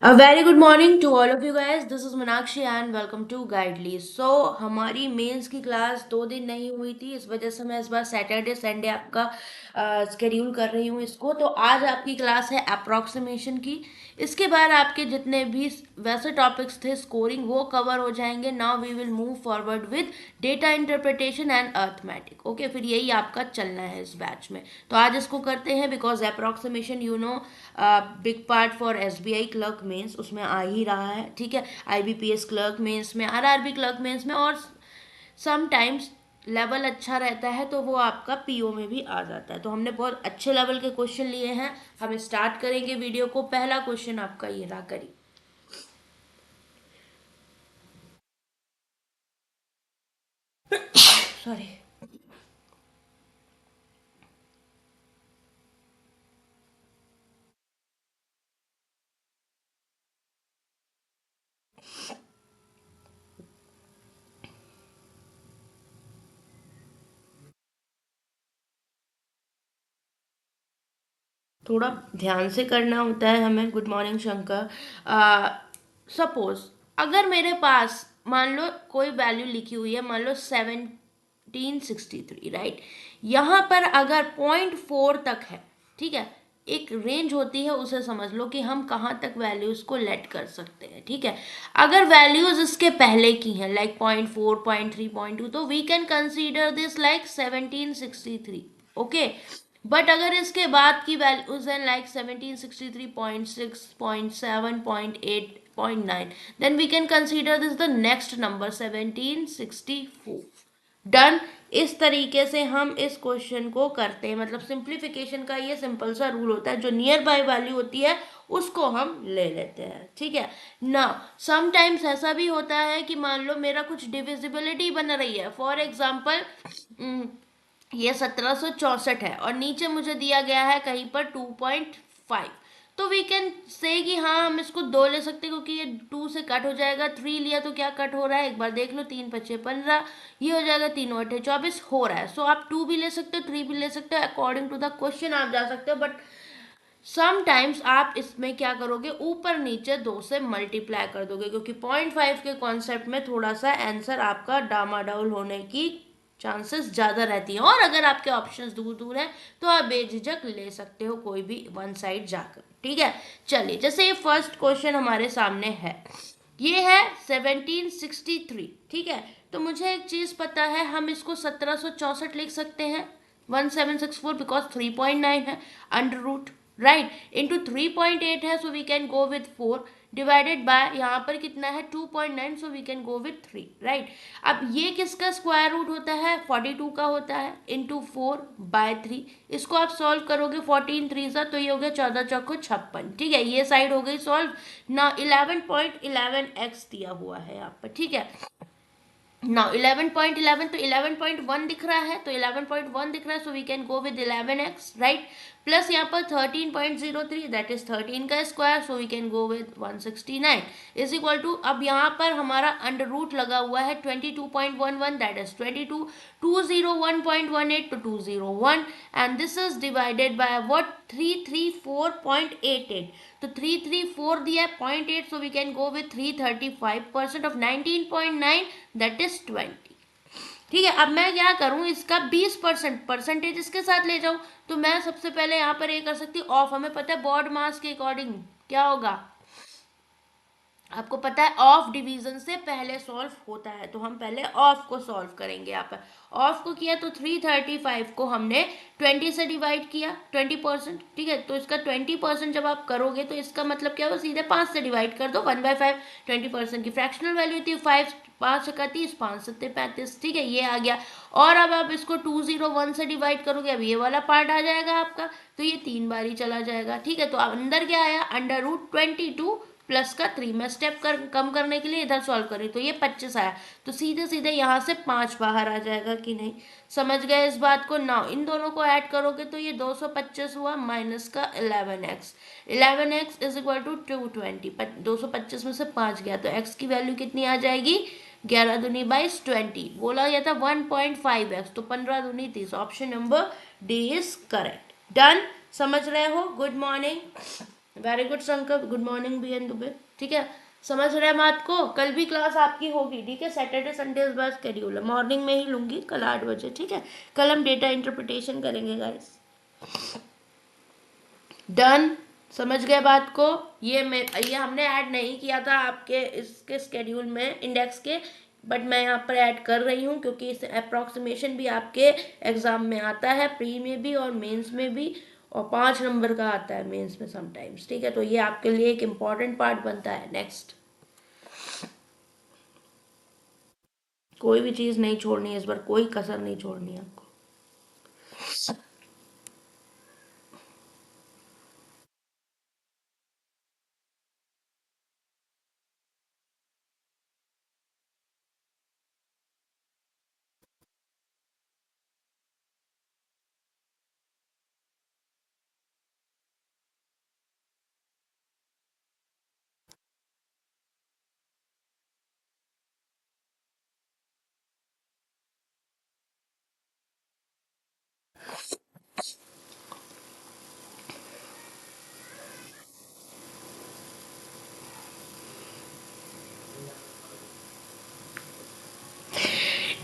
A very good morning to all of you guys. This is Meenakshi and welcome to Guidely. So हमारी mains की class 2 दिन नहीं हुई थी, इस वजह से मैं इस बार सैटरडे संडे आपका स्केड्यूल कर रही हूँ इसको। तो आज आपकी क्लास है अप्रॉक्सीमेशन की। इसके बाद आपके जितने भी वैसे टॉपिक्स थे स्कोरिंग वो कवर हो जाएंगे। Now we will move forward with data interpretation and arithmetic. Okay, फिर यही आपका चलना है इस बैच में। तो आज इसको करते हैं because approximation big part for SBI clerk mains उसमें आ ही रहा है। ठीक है, आईबीपीएस क्लर्क मेंस में, आरआरबी क्लर्क मेंस में, और समटाइम्स लेवल अच्छा रहता है तो वो आपका पीओ में भी आ जाता है। तो हमने बहुत अच्छे लेवल के क्वेश्चन लिए हैं। हम स्टार्ट करेंगे वीडियो को। पहला क्वेश्चन आपका ये रहा, करी। सॉरी। थोड़ा ध्यान से करना होता है हमें। Good morning Shankar. सपोज अगर मेरे पास मान लो कोई वैल्यू लिखी हुई है, मान लो 1763, राइट। यहाँ पर अगर 0.4 तक है, ठीक है, एक रेंज होती है, उसे समझ लो कि हम कहाँ तक वैल्यूज को लेट कर सकते हैं। ठीक है, अगर वैल्यूज इसके पहले की हैं लाइक 0.4, 0.3, 0.2, तो we can consider this like 1763। Okay, but अगर इसके बाद की वैल्यूज हैं like 1763.6, 0.7, 0.8, 0.9, then we can consider this the next number 1764। Done. इस तरीके से हम इस क्वेश्चन को करते हैं। मतलब सिंप्लीफिकेशन का ये सिंपल सा रूल होता है, जो नियर बाय वैल्यू होती है उसको हम ले लेते हैं। ठीक है ना। समटाइम्स ऐसा भी होता है कि मान लो मेरा कुछ डिविजिबिलिटी बन रही है। फॉर एग्जाम्पल ये 1764 है और नीचे मुझे दिया गया है कहीं पर 2.5। तो वी कैन से कि हाँ, हम इसको 2 ले सकते हैं क्योंकि ये 2 से कट हो जाएगा। 3 लिया तो क्या कट हो रहा है, एक बार देख लो। 3 पचे 15, ये हो जाएगा 3 अठे 24 हो रहा है। सो आप 2 भी ले सकते हो, 3 भी ले सकते हो, अकॉर्डिंग टू द क्वेश्चन आप जा सकते हो। बट समटाइम्स आप इसमें क्या करोगे, ऊपर नीचे 2 से मल्टीप्लाई कर दोगे, क्योंकि 0.5 के कॉन्सेप्ट में थोड़ा सा आंसर आपका डामाडोल होने की चांसेस ज़्यादा रहती हैं। और अगर आपके ऑप्शंस दूर दूर हैं तो आप बेझिझक ले सकते हो कोई भी वन साइड जाकर। ठीक है, चलिए, जैसे ये फर्स्ट क्वेश्चन हमारे सामने है, ये है 1763। ठीक है, तो मुझे एक चीज़ पता है, हम इसको 1764 लिख सकते हैं। 1764 बिकॉज 3.9 है, अंडर रूट, राइट, इंटू 3.8 है, so we can go with 4, divided by यहाँ पर कितना है 2.9, so we can go with 3, right. अब ये किसका स्क्वायर रूट होता है, 42 का होता है, इंटू 4/3। इसको आप सॉल्व करोगे, 14 3 सा, तो ये हो गया 14 चौको 56। ठीक है, ये साइड हो गई सॉल्व ना। 11.11x दिया हुआ है यहाँ पर। ठीक है, नाउ 11.11, तो 11.1 दिख रहा है, तो 11.1 दिख रहा है, so we can go with 11x, right. Plus यहाँ पर 13.03, दैट इज 13 का square, so we can go with 169 is equal to, अब यहाँ पर हमारा अंडर रूट लगा हुआ है 22.11, that is 22, 201.18 to 201, and this is divided by what, 334.88। तो 334 दिया है, 0.8, so we can go with 335% of 19.9, that is 20। ठीक है, अब मैं क्या करूं, इसका 20% परसेंटेज इसके साथ ले जाऊं। तो मैं सबसे पहले यहाँ पर ये कर सकती हूँ ऑफ। हमें पता है बॉड मास के अकॉर्डिंग क्या होगा, आपको पता है ऑफ डिवीजन से पहले सॉल्व होता है, तो हम पहले ऑफ को सॉल्व करेंगे। यहाँ पर ऑफ को किया तो 335 को हमने 20 से डिवाइड किया, 20%। ठीक है, तो इसका 20% जब आप करोगे तो इसका मतलब क्या होगा, सीधे 5 से डिवाइड कर दो, 1/5। 20% की फ्रैक्शनल वैल्यू थी 5, 5 का 30, 5 सत्ते 35। ठीक है, ये आ गया। और अब आप इसको 201 से डिवाइड करोगे, अब ये वाला पार्ट आ जाएगा आपका, तो ये 3 बार ही चला जाएगा। ठीक है, तो अब अंदर क्या आया, अंडर रूट 22 प्लस का 3, मैं स्टेप कम करने के लिए इधर सॉल्व करी तो ये 25 आया, तो सीधे सीधे यहाँ से 5 बाहर आ जाएगा कि नहीं, समझ गए इस बात को। नाउ इन दोनों को ऐड करोगे तो ये 225 हुआ, माइनस का 11x, 11x is equal to 220। 225 में से 5 गया तो x की वैल्यू कितनी आ जाएगी, 11 दूनी 22, 20। बोला गया था 1.5x, तो 15 दूनी 30। Option number D is correct. Done, समझ रहे हो। Good morning. Very good Sankalp, good morning B N Dubey. ठीक है, समझ रहे हैं बात को। कल भी क्लास आपकी होगी, ठीक है, सैटरडे संडे इस बार शेड्यूल है, मॉर्निंग में ही लूंगी कल 8 बजे। ठीक है, कल हम डेटा इंटरप्रिटेशन करेंगे गाइस। डन, समझ गए बात को। ये हमने ऐड नहीं किया था आपके इसके स्केड्यूल में इंडेक्स के, बट मैं यहाँ पर ऐड कर रही हूँ क्योंकि इस अप्रोक्सीमेशन भी आपके एग्जाम में आता है, प्री में भी और मेंस में भी, और 5 नंबर का आता है मेंस में समटाइम्स। ठीक है, तो ये आपके लिए एक इम्पॉर्टेंट पार्ट बनता है। नेक्स्ट, कोई भी चीज़ नहीं छोड़नी है इस बार, कोई कसर नहीं छोड़नी है आपको।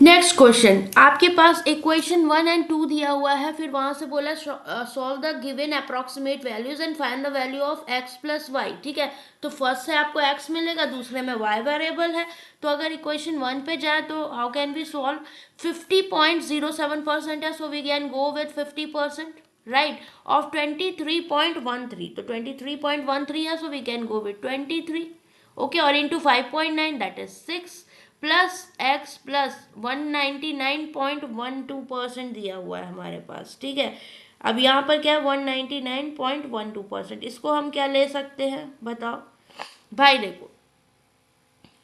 नेक्स्ट क्वेश्चन, आपके पास इक्वेशन 1 और 2 दिया हुआ है, फिर वहां से बोला solve the given approximate values and find the value of x plus y. ठीक है, तो फर्स्ट से आपको x मिलेगा, दूसरे में y वेरिएबल है। तो अगर इक्वेशन 1 पे जाए तो हाउ कैन वी सॉल्व, 50.07% है, so we can go with 50%, right, of 23.13, तो 23.13 है, so we can go with 23। Okay, और into 5.9 that is 6, plus x plus 199.12% दिया हुआ है हमारे पास। ठीक है, अब यहाँ पर क्या है, 199.12%, इसको हम क्या ले सकते हैं बताओ भाई। देखो,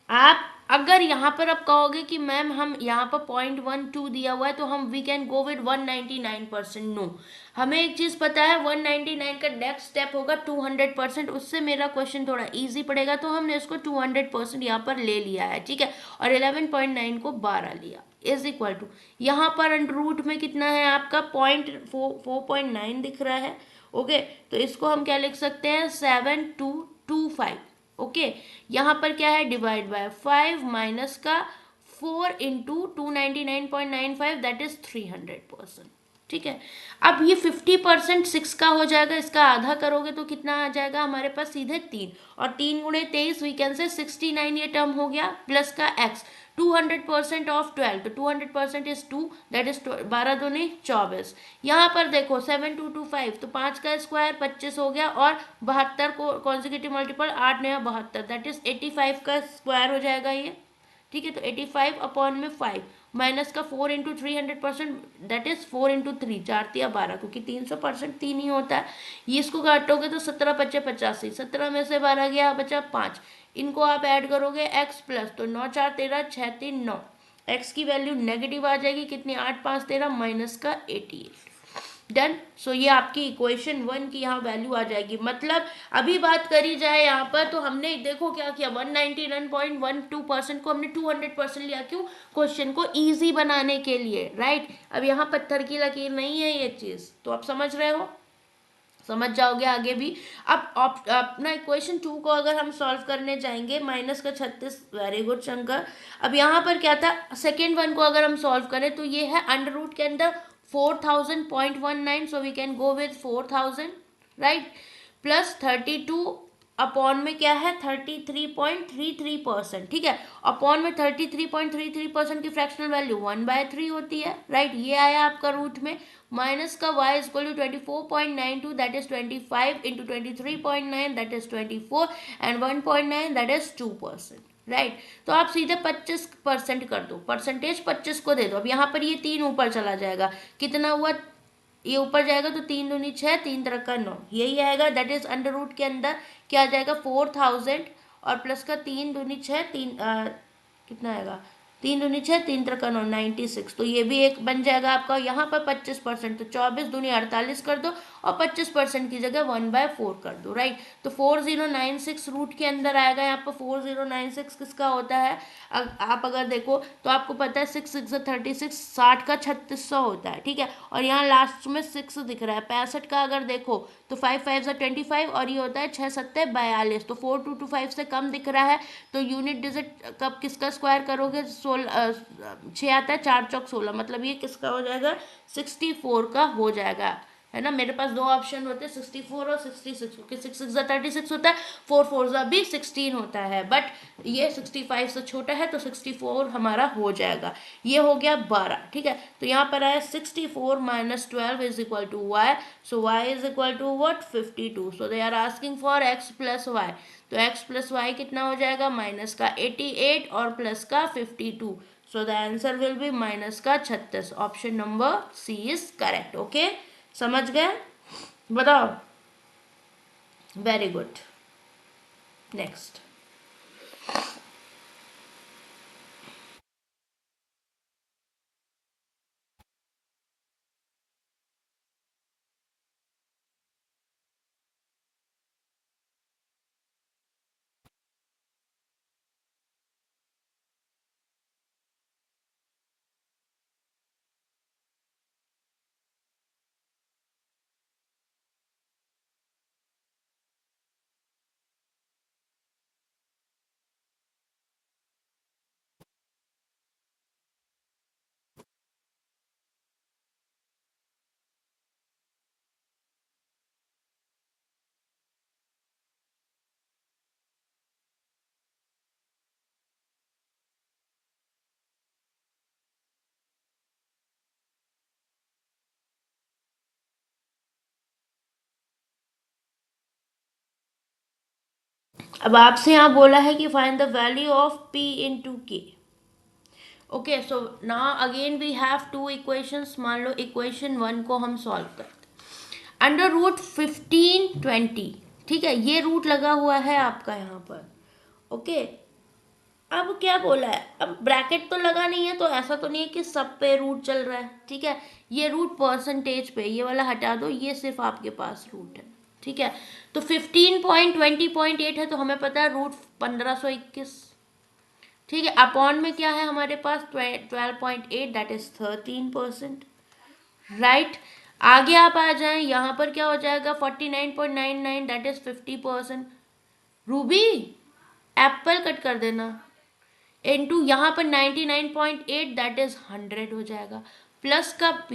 आप अगर यहाँ पर आप कहोगे कि मैम हम यहाँ पर 0.12 दिया हुआ है तो हम we can go with 199%, no, हमें एक चीज़ पता है, 199 का नेक्स्ट स्टेप होगा 200%, उससे मेरा क्वेश्चन थोड़ा इजी पड़ेगा, तो हमने इसको 200% यहाँ पर ले लिया है। ठीक है, और 11.9 को 12 लिया, इज इक्वल टू, यहाँ पर अंडर रूट में कितना है आपका 4.9 दिख रहा है। ओके, तो इसको हम क्या लिख सकते हैं, 7225। ओके, यहाँ पर क्या है, डिवाइड बाय 5 माइनस का 4 इंटू 299.95 दैट इज 300%। ठीक है, अब ये 50% 6 का हो जाएगा, इसका आधा करोगे तो कितना आ जाएगा हमारे पास, सीधे 3, और 3 × 23 वी कैन से 69, ये टर्म हो गया, प्लस का x, 200% ऑफ 12, तो 200% इज 2, दैट इज 12 दूनी 24। यहाँ पर देखो 7225, तो 5 का स्क्वायर 25 हो गया, और 72 को कॉन्जिक्यूटिव मल्टीपल 8 नया 72, दैट इज 85 का स्क्वायर हो जाएगा ये। ठीक है, तो 85 अपॉन में 5 माइनस का 4 इंटू 300%, दैट इज 4 इंटू 3, 4×3 = 12, क्योंकि 300% 3 ही होता है। ये इसको काटोगे तो 17×5 = 85, 17 में से 12 गया, बचा 5, इनको आप ऐड करोगे x प्लस, तो 9×4 = 13, 6×3 = 9, x की वैल्यू नेगेटिव आ जाएगी, कितनी, 8×5 = 13 माइनस का 88। डन, सो ये आपकी इक्वेशन 1 की यहाँ वैल्यू आ जाएगी। मतलब अभी बात करी जाए यहाँ पर, तो हमने देखो क्या किया, 199.12% को हमने 200% लिया, क्यों, क्वेश्चन को इजी बनाने के लिए, राइट। अब यहाँ पत्थर की लकीर नहीं है ये चीज़, तो आप समझ रहे हो, समझ जाओगे आगे भी। अब अपना इक्वेशन 2 को अगर हम सॉल्व करने जाएंगे, माइनस का 36, वेरी गुड शंकर। अब यहाँ पर क्या था, सेकेंड वन को अगर हम सॉल्व करें तो ये है अंडर रूट के अंदर 4000.19, so we can go with 4000, right, plus 32 upon में क्या है 33.33%। ठीक है, अपॉन में 33.33% की फ्रैक्शनल वैल्यू 1/3 होती है, राइट, ये आया आपका रूट में, माइनस का y equal to 24.92, that is 25 into 23.9, that is 24, and 1.9 that is 2%, right. तो आप सीधे 25% कर दो, परसेंटेज 25 को दे दो। अब यहाँ पर ये 3 ऊपर चला जाएगा, कितना हुआ, ये ऊपर जाएगा तो 3×2 = 6, 3×3 = 9, यही आएगा, दैट इज अंडर रूट के अंदर क्या आ जाएगा 4000, और प्लस का 3×2 = 6, कितना आएगा तीन दूनी 6, तीन त्रिका 9, 96। तो ये भी एक बन जाएगा आपका। यहाँ पर 25%, तो 24 दूनी 48 कर दो और 25% की जगह 1/4 कर दो, राइट। तो 4096 रूट के अंदर आएगा। यहाँ पर 4096 किसका होता है? आप अगर देखो तो आपको पता है 6 6 36, 60 का 3600 होता है, ठीक है। और यहाँ लास्ट में 6 दिख रहा है। 65 का अगर देखो तो 5 5 25 और ये होता है 6 7 42। तो 4225 से कम दिख रहा है। तो यूनिट डिजिट कब किसका स्क्वायर करोगे? 16, 6 आता है, 4 चौक 16, मतलब ये किसका हो जाएगा? 64 का हो जाएगा, है ना। मेरे पास दो ऑप्शन होते हैं 64 और 66, क्योंकि 6 6 36 होता है, 4 4 भी 16 होता है, बट ये 65 से छोटा है तो 64 हमारा हो जाएगा। ये हो गया 12, ठीक है। तो यहाँ पर आया 64 minus 12 is equal to y. So y is equal to what? 52। So they are asking for x plus y. तो x प्लस वाई कितना हो जाएगा? माइनस का 88 और प्लस का 52। So the answer will be minus का 36। Option number C is correct. Okay, समझ गए? बताओ। Very good. नेक्स्ट। अब आपसे यहाँ बोला है कि find the value of p into k. Okay, so now again we have two equations. मान लो इक्वेशन 1 को हम सॉल्व करते हैं। अंडर रूट 1520, ठीक है, ये रूट लगा हुआ है आपका यहाँ पर। ओके, अब क्या बोला है? अब ब्रैकेट तो लगा नहीं है, तो ऐसा तो नहीं है कि सब पे रूट चल रहा है, ठीक है। ये रूट परसेंटेज पे, ये वाला हटा दो, ये सिर्फ आपके पास रूट है, ठीक है। तो 15.20.8 है, तो हमें पता है रूट 1521, ठीक है। अपॉन में क्या है हमारे पास? 12.8, दैट इज 13%, राइट। आगे आप आ जाएं, यहाँ पर क्या हो जाएगा? 49.99, that is 50%। Ruby, Apple cut कर देना। इनटू यहाँ पर 99.8, दैट इज 100 हो जाएगा। प्लस का p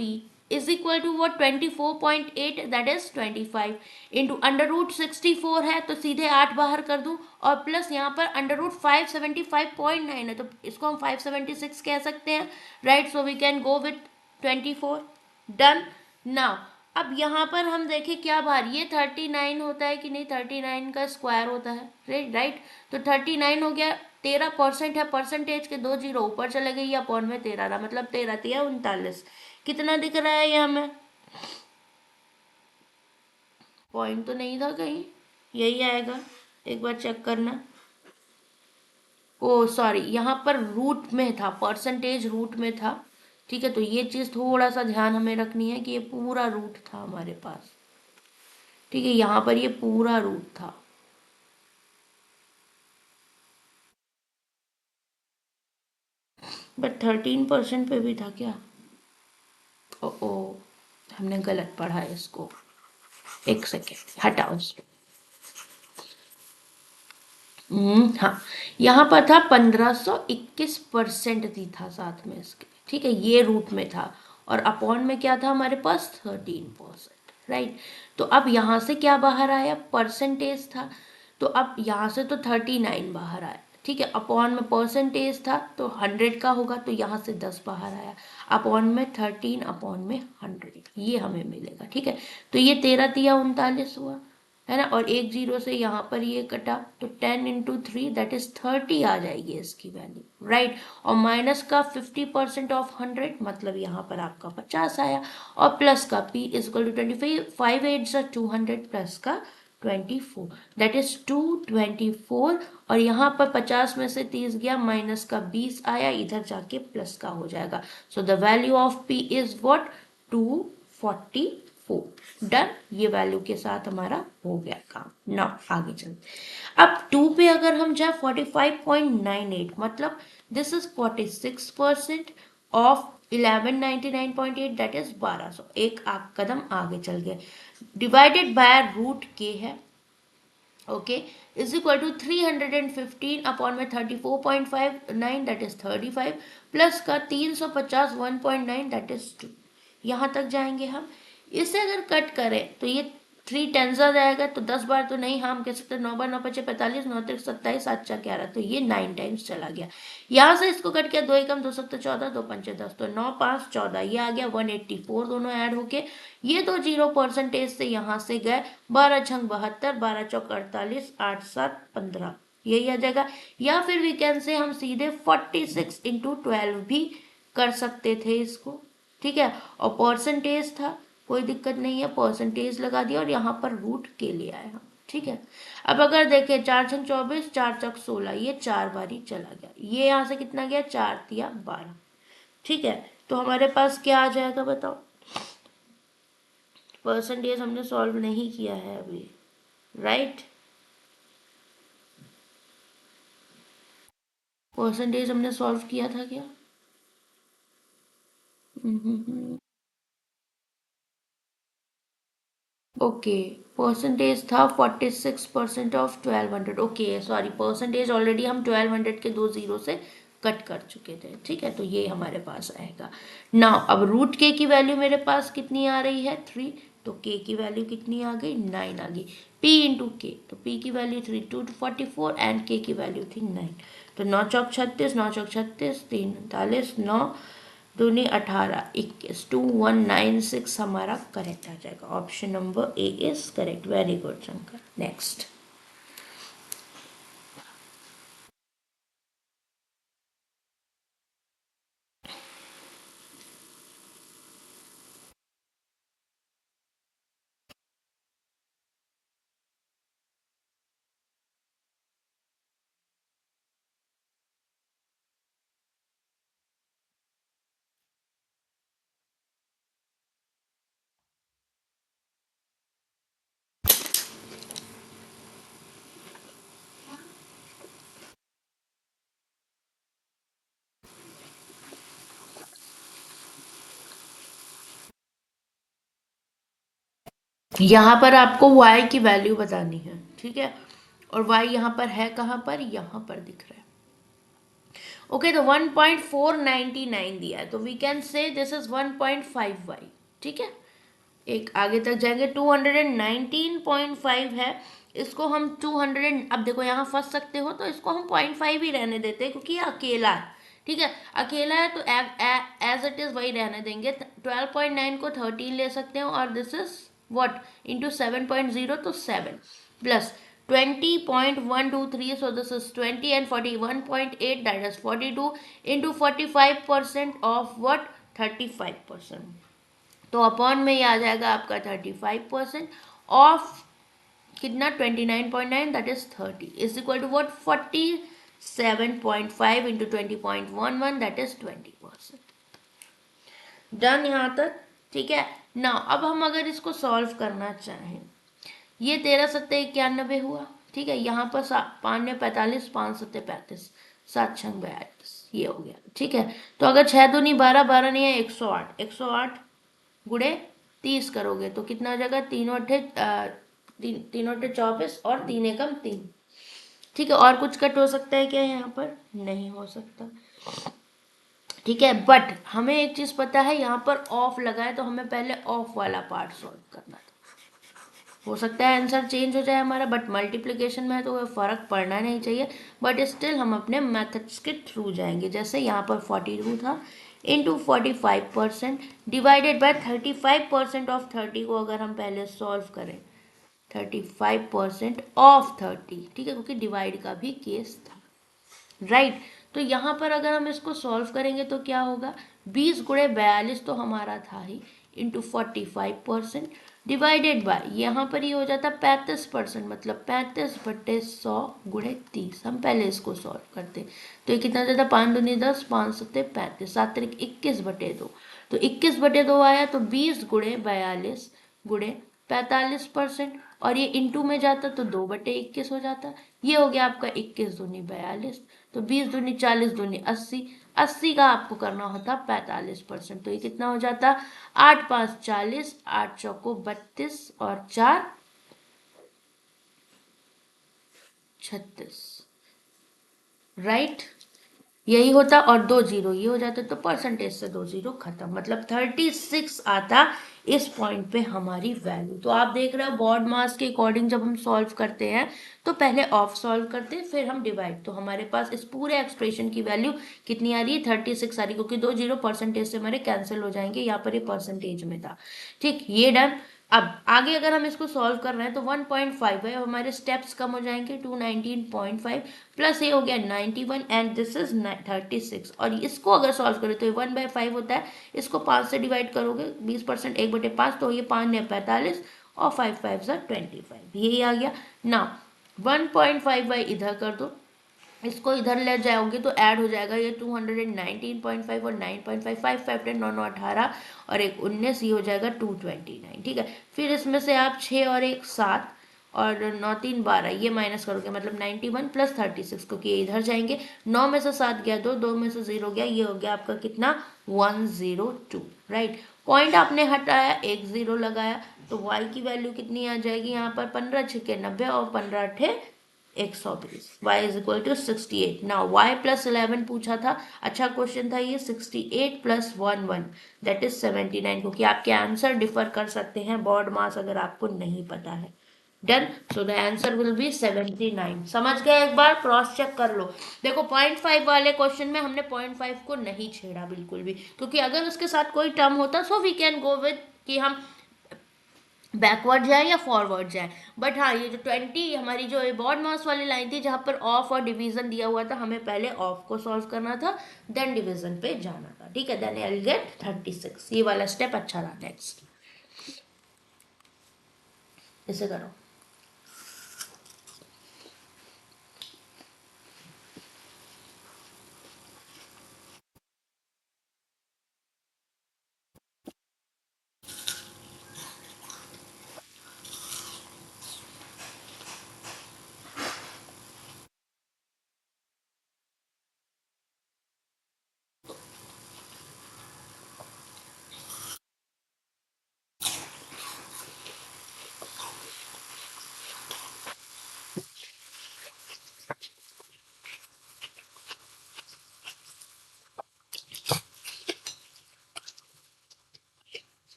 इज इक्वल टू वो 24.8, that is 25, into under root 64 है तो सीधे 8 बाहर कर दूं, और प्लस यहाँ पर अंडर रूट 575.9 है, तो इसको हम 576 कह सकते हैं, right. So we can go with 24। Done. Now अब यहाँ पर हम देखें क्या बाहर, ये 39 होता है कि नहीं? 39 का स्क्वायर होता है, राइट। तो 39 हो गया। 13% है, परसेंटेज के 2 जीरो ऊपर चले गए, या अपॉन में 13 रहा, मतलब 13 तिया 39। कितना दिख रहा है ये हमें? पॉइंट तो नहीं था कहीं, यही आएगा, एक बार चेक करना। ओ सॉरी, यहाँ पर रूट में था, परसेंटेज रूट में था, ठीक है। तो ये चीज़ थोड़ा सा ध्यान हमें रखनी है कि ये पूरा रूट था हमारे पास, ठीक है। यहाँ पर ये पूरा रूट था। बट 13% पे भी था क्या? ओ, हमने गलत पढ़ा है इसको। एक सेकेंड, हटाओ इसको। हाँ, यहाँ पर था 1521% थी, था साथ में इसके, ठीक है। ये रूट में था, और अपॉन में क्या था हमारे पास? 13%, राइट। तो अब यहाँ से क्या बाहर आया? परसेंटेज था, तो अब यहाँ से तो 39 बाहर आया, ठीक है। अपॉन में परसेंटेज था तो 100 का होगा, तो यहाँ से 10 बाहर आया, अपॉन में 13, अपॉन में 100, ये हमें मिलेगा, ठीक है। तो ये 13 तिया 39 हुआ, है ना। और एक जीरो से यहाँ पर ये कटा, तो 10 इंटू 3, दैट इज 30 आ जाएगी इसकी वैल्यू, राइट। और माइनस का 50% ऑफ 100, मतलब यहाँ पर आपका 50 आया। और प्लस का p is equal to 25, 5 8 200, plus का 224, दैट इज 224। और यहाँ पर 50 में से 30 गया, माइनस का 20 आया, इधर जाके प्लस का हो जाएगा। So the value of P is what, 244। Done, ये वैल्यू के साथ हमारा हो गया काम। ना आगे चलते, अब 2 पे अगर हम जाए 45.98, मतलब this is 46% of 1199.8, that is 1200, एक कदम आगे चल गए। डिवाइडेड बाय रूट के है, okay, is equal to 315 upon में 34.59, दैट इज 35, प्लस का 350 1.9, दैट इज 2। यहाँ तक जाएंगे हम। इसे अगर कट करें तो ये 3 टेंस आ जाएगा, तो 10 बार तो नहीं, हम कह सकते 9 बार 9 पचे 45, 9 तिरक 27, 7 चा 11, तो ये 9 टाइम्स चला गया। यहाँ से इसको कट किया, 2 एकम 2 सत्तर 14, 2 पंचे 10, तो 9 5 14, ये आ गया 184, दोनों ऐड होके ये तो 0% से यहाँ से गए, 12 छंग 72, 12 चौक 48, 8 7 15, यही आ जाएगा। या फिर वी कैन से हम सीधे 46 इंटू 12 भी कर सकते थे इसको, ठीक है। और परसेंटेज था, कोई दिक्कत नहीं है, परसेंटेज लगा दिया और यहाँ पर रूट के लिए आए हम, ठीक है। अब अगर देखें 4 छंग 24, 4 चौक 16, ये 4 बार ही चला गया, ये यहाँ से कितना गया, 4 तिया 12, ठीक है। तो हमारे पास क्या आ जाएगा बताओ, परसेंटेज हमने सॉल्व नहीं किया है अभी, राइट। परसेंटेज हमने सॉल्व किया था क्या? ओके, परसेंटेज था 46% of 1200। Okay sorry, percentage already हम 1200 के 2 जीरो से कट कर चुके थे, ठीक है। तो ये हमारे पास आएगा ना। अब रूट के की वैल्यू मेरे पास कितनी आ रही है, 3, तो के की वैल्यू कितनी आ गई, 9 आ गई। पी इंटू के, तो पी की वैल्यू 3 244 एंड के की वैल्यू थी 9, तो 9 चौक 36, 9 चौक 36, 3 39, 9 दूनी 18, 21, 2196 हमारा करेक्ट आ जाएगा। Option number A is correct. Very good Shankar. Next, यहाँ पर आपको y की वैल्यू बतानी है, ठीक है। और y यहाँ पर है कहाँ पर, यहाँ पर दिख रहा है। ओके, तो 1.499 दिया है, तो we can say this is 1.5y, ठीक है। एक आगे तक जाएंगे, 219.5 है, इसको हम 200, अब देखो यहाँ फंस सकते हो, तो इसको हम 0.5 ही रहने देते हैं क्योंकि ये अकेला है, ठीक है। अकेला है तो एज इट इज वही रहने देंगे। 12.9 को 13 ले सकते हो, और दिस इज व्हाट इंटू 7.0, तो 7 plus 20.123, so this is 20, and 41.8, that is 42 into 45% of what, 35%, तो अपॉन में ये आ जाएगा आपका 35% ऑफ कितना, 29.9, that is 30 is equal to what, 47.5 into 20.11, that is 20%। Done यहाँ तक, ठीक है ना। अब हम अगर इसको सॉल्व करना चाहें, ये 13 सत्ते 91 हुआ, ठीक है। यहाँ पर 5 ने 45, 5 सत्ते 35, 7 छंग 42, ये हो गया, ठीक है। तो अगर 6 दूनी 12, 12 नहीं है 108, 108 गुड़े 30 करोगे तो कितना आ जाएगा, तीनों अट्ठे 24 और 3 एकम 3, ठीक है। और कुछ कट हो सकता है क्या यहाँ पर, नहीं हो सकता, ठीक है। बट हमें एक चीज पता है, यहाँ पर ऑफ लगा है, तो हमें पहले ऑफ वाला पार्ट सॉल्व करना था। हो सकता है आंसर चेंज हो जाए हमारा, बट मल्टीप्लिकेशन में है तो कोई फर्क पड़ना नहीं चाहिए, बट स्टिल हम अपने मेथड्स के थ्रू जाएंगे। जैसे यहाँ पर 42 था इंटू 45% डिवाइडेड बाय 35% ऑफ 30 को अगर हम पहले सॉल्व करें, 35% ऑफ 30, ठीक है, क्योंकि डिवाइड का भी केस था, राइट। तो यहाँ पर अगर हम इसको सॉल्व करेंगे तो क्या होगा, 20 गुणे 42 तो हमारा था ही, इंटू 45%, डिवाइडेड बाय, यहाँ पर ये हो जाता 35%, मतलब 35/100 गुणे 30। हम पहले इसको सॉल्व करते, तो ये कितना जाता, 5 दूनी 10, 5 सत्ते 35, 7 तरीक 21/2। तो 21/2 आया, तो 20 गुणे 42 गुणे 45%, और ये इंटू में जाता तो 2/21 हो जाता। ये हो गया आपका 21 दूनी 42, तो 20 दूनी 40 दूनी 80, 80 का आपको करना होता 45%। तो ये कितना हो जाता, 8 5 40, 8 चौको 32 और 4 36, राइट। यही होता, और 2 जीरो ये हो जाते, तो परसेंटेज से 2 जीरो खत्म, मतलब 36 आता इस पॉइंट पे हमारी वैल्यू। तो आप देख रहे हो बॉड मास के अकॉर्डिंग जब हम सॉल्व करते हैं तो पहले ऑफ सॉल्व करते हैं, फिर हम डिवाइड। तो हमारे पास इस पूरे एक्सप्रेशन की वैल्यू कितनी आ रही है, 36 आ रही है, क्योंकि 2 जीरो परसेंटेज से हमारे कैंसिल हो जाएंगे, यहाँ पर ये परसेंटेज में था। ठीक, ये डन। अब आगे अगर हम इसको सॉल्व कर रहे हैं तो 1.5 है, हमारे स्टेप्स कम हो जाएंगे, 219.5 प्लस ये हो गया 91 एंड दिस इज 36। और इसको अगर सॉल्व करें तो ये 1/5 होता है, इसको 5 से डिवाइड करोगे 20%, 1/5, तो ये 5 ने 45 और 5 5 25, यही आ गया ना। 1.5 इधर कर दो, इसको इधर ले जाओगे तो ऐड हो जाएगा ये 219.5 और 9.5, 5 5 10 9 9 18 और एक 19, ये हो जाएगा 229। ठीक है, फिर इसमें से आप 6 और एक 7 और 9 3 12 ये माइनस करोगे, मतलब 91 प्लस 36, क्योंकि ये इधर जाएंगे। 9 में से 7 गया 2, 2 में से 0 गया, ये हो गया आपका कितना, 102, राइट। पॉइंट आपने हटाया, एक 0 लगाया, तो y की वैल्यू कितनी आ जाएगी यहाँ पर, 15 6 90 और 15 अठे 120, y is equal to 68। Now y plus 11 पूछा था, अच्छा क्वेश्चन था ये। 68 प्लस 1 दैट इज 79, क्योंकि आपके आंसर डिफर कर सकते हैं बॉड मास अगर आपको नहीं पता है। Done, so the answer will B 79। समझ गए, एक बार क्रॉस चेक कर लो। देखो 0.5 वाले क्वेश्चन में हमने 0.5 को नहीं छेड़ा बिल्कुल भी, क्योंकि अगर उसके साथ कोई टर्म होता so we can go with कि हम बैकवर्ड जाए या फॉरवर्ड जाए। बट हाँ, ये जो 20 हमारी जो बॉड मास वाली लाइन थी जहाँ पर ऑफ और डिवीजन दिया हुआ था, हमें पहले ऑफ को सॉल्व करना था, देन डिवीजन पे जाना था। ठीक है, देन आई विल गेट 36। ये वाला स्टेप अच्छा रहा। नेक्स्ट इसे करो।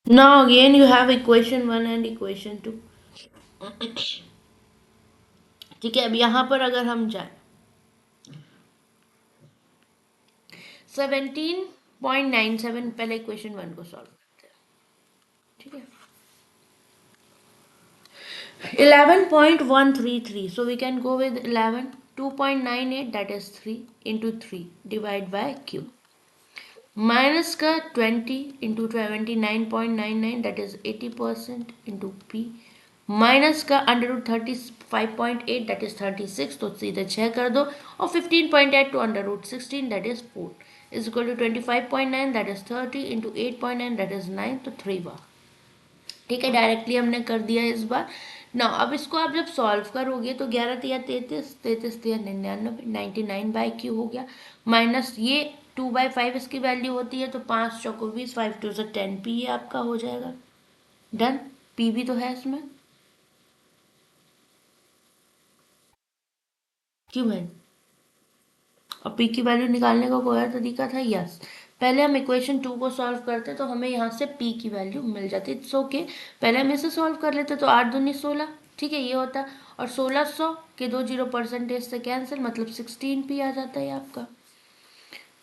Now again you have equation 1 and equation 2। ठीक है, अब यहाँ पर अगर हम जाए 17.97, पहले इक्वेशन 1 को सॉल्व करते हैं। ठीक है, 11.133, so we can go with 11, 2.98 that is 3 into 3 divide by q। Minus का 20 into 29.99 that is 80% into P, minus का अंडर रूट 35.8 दैट इज 36, तो सीधे 6 कर दो, और 15.8 to under root 16 that is 4 is equal to 25.9 that is 30 into 8.9 that is 9, तो 3 बार। ठीक है, डायरेक्टली हमने कर दिया इस बार ना। अब इसको आप जब सॉल्व करोगे तो 11 तिया 33, 33 तिया 99, 99/q हो गया, माइनस ये 2/5 इसकी वैल्यू होती है, तो 5 चौको 20, 5 2 से 10 पी ये आपका हो जाएगा। डन, पी भी तो है इसमें, क्यों है? और पी की वैल्यू निकालने का कोई और तरीका था? यस, पहले हम इक्वेशन 2 को सॉल्व करते तो हमें यहाँ से पी की वैल्यू मिल जाती। इट्स ओके, पहले हम इसे सॉल्व कर लेते, तो 8 दूनी 16, ठीक है ये होता, और 1600 के 2 जीरो परसेंटेज से कैंसिल, मतलब 16 पी आ जाता है आपका।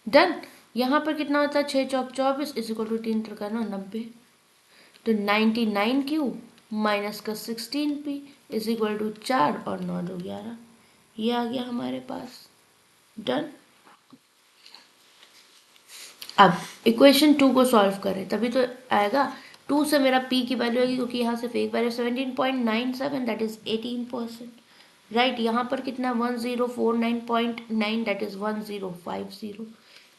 डन, यहाँ पर कितना होता है, 6 चौक 24 इज इक्वल टू 3 त्रिका 90, तो 99 क्यू माइनस का 16 पी इज इक्वल टू 4 और 9 2 11, ये आ गया हमारे पास। डन, अब इक्वेशन 2 को सॉल्व करें तभी तो आएगा। 2 से मेरा p की वैल्यू आएगी, क्योंकि यहाँ से fake value 17.97 that is 18%, right. यहाँ पर कितना 1049.9 दैट इज 1050,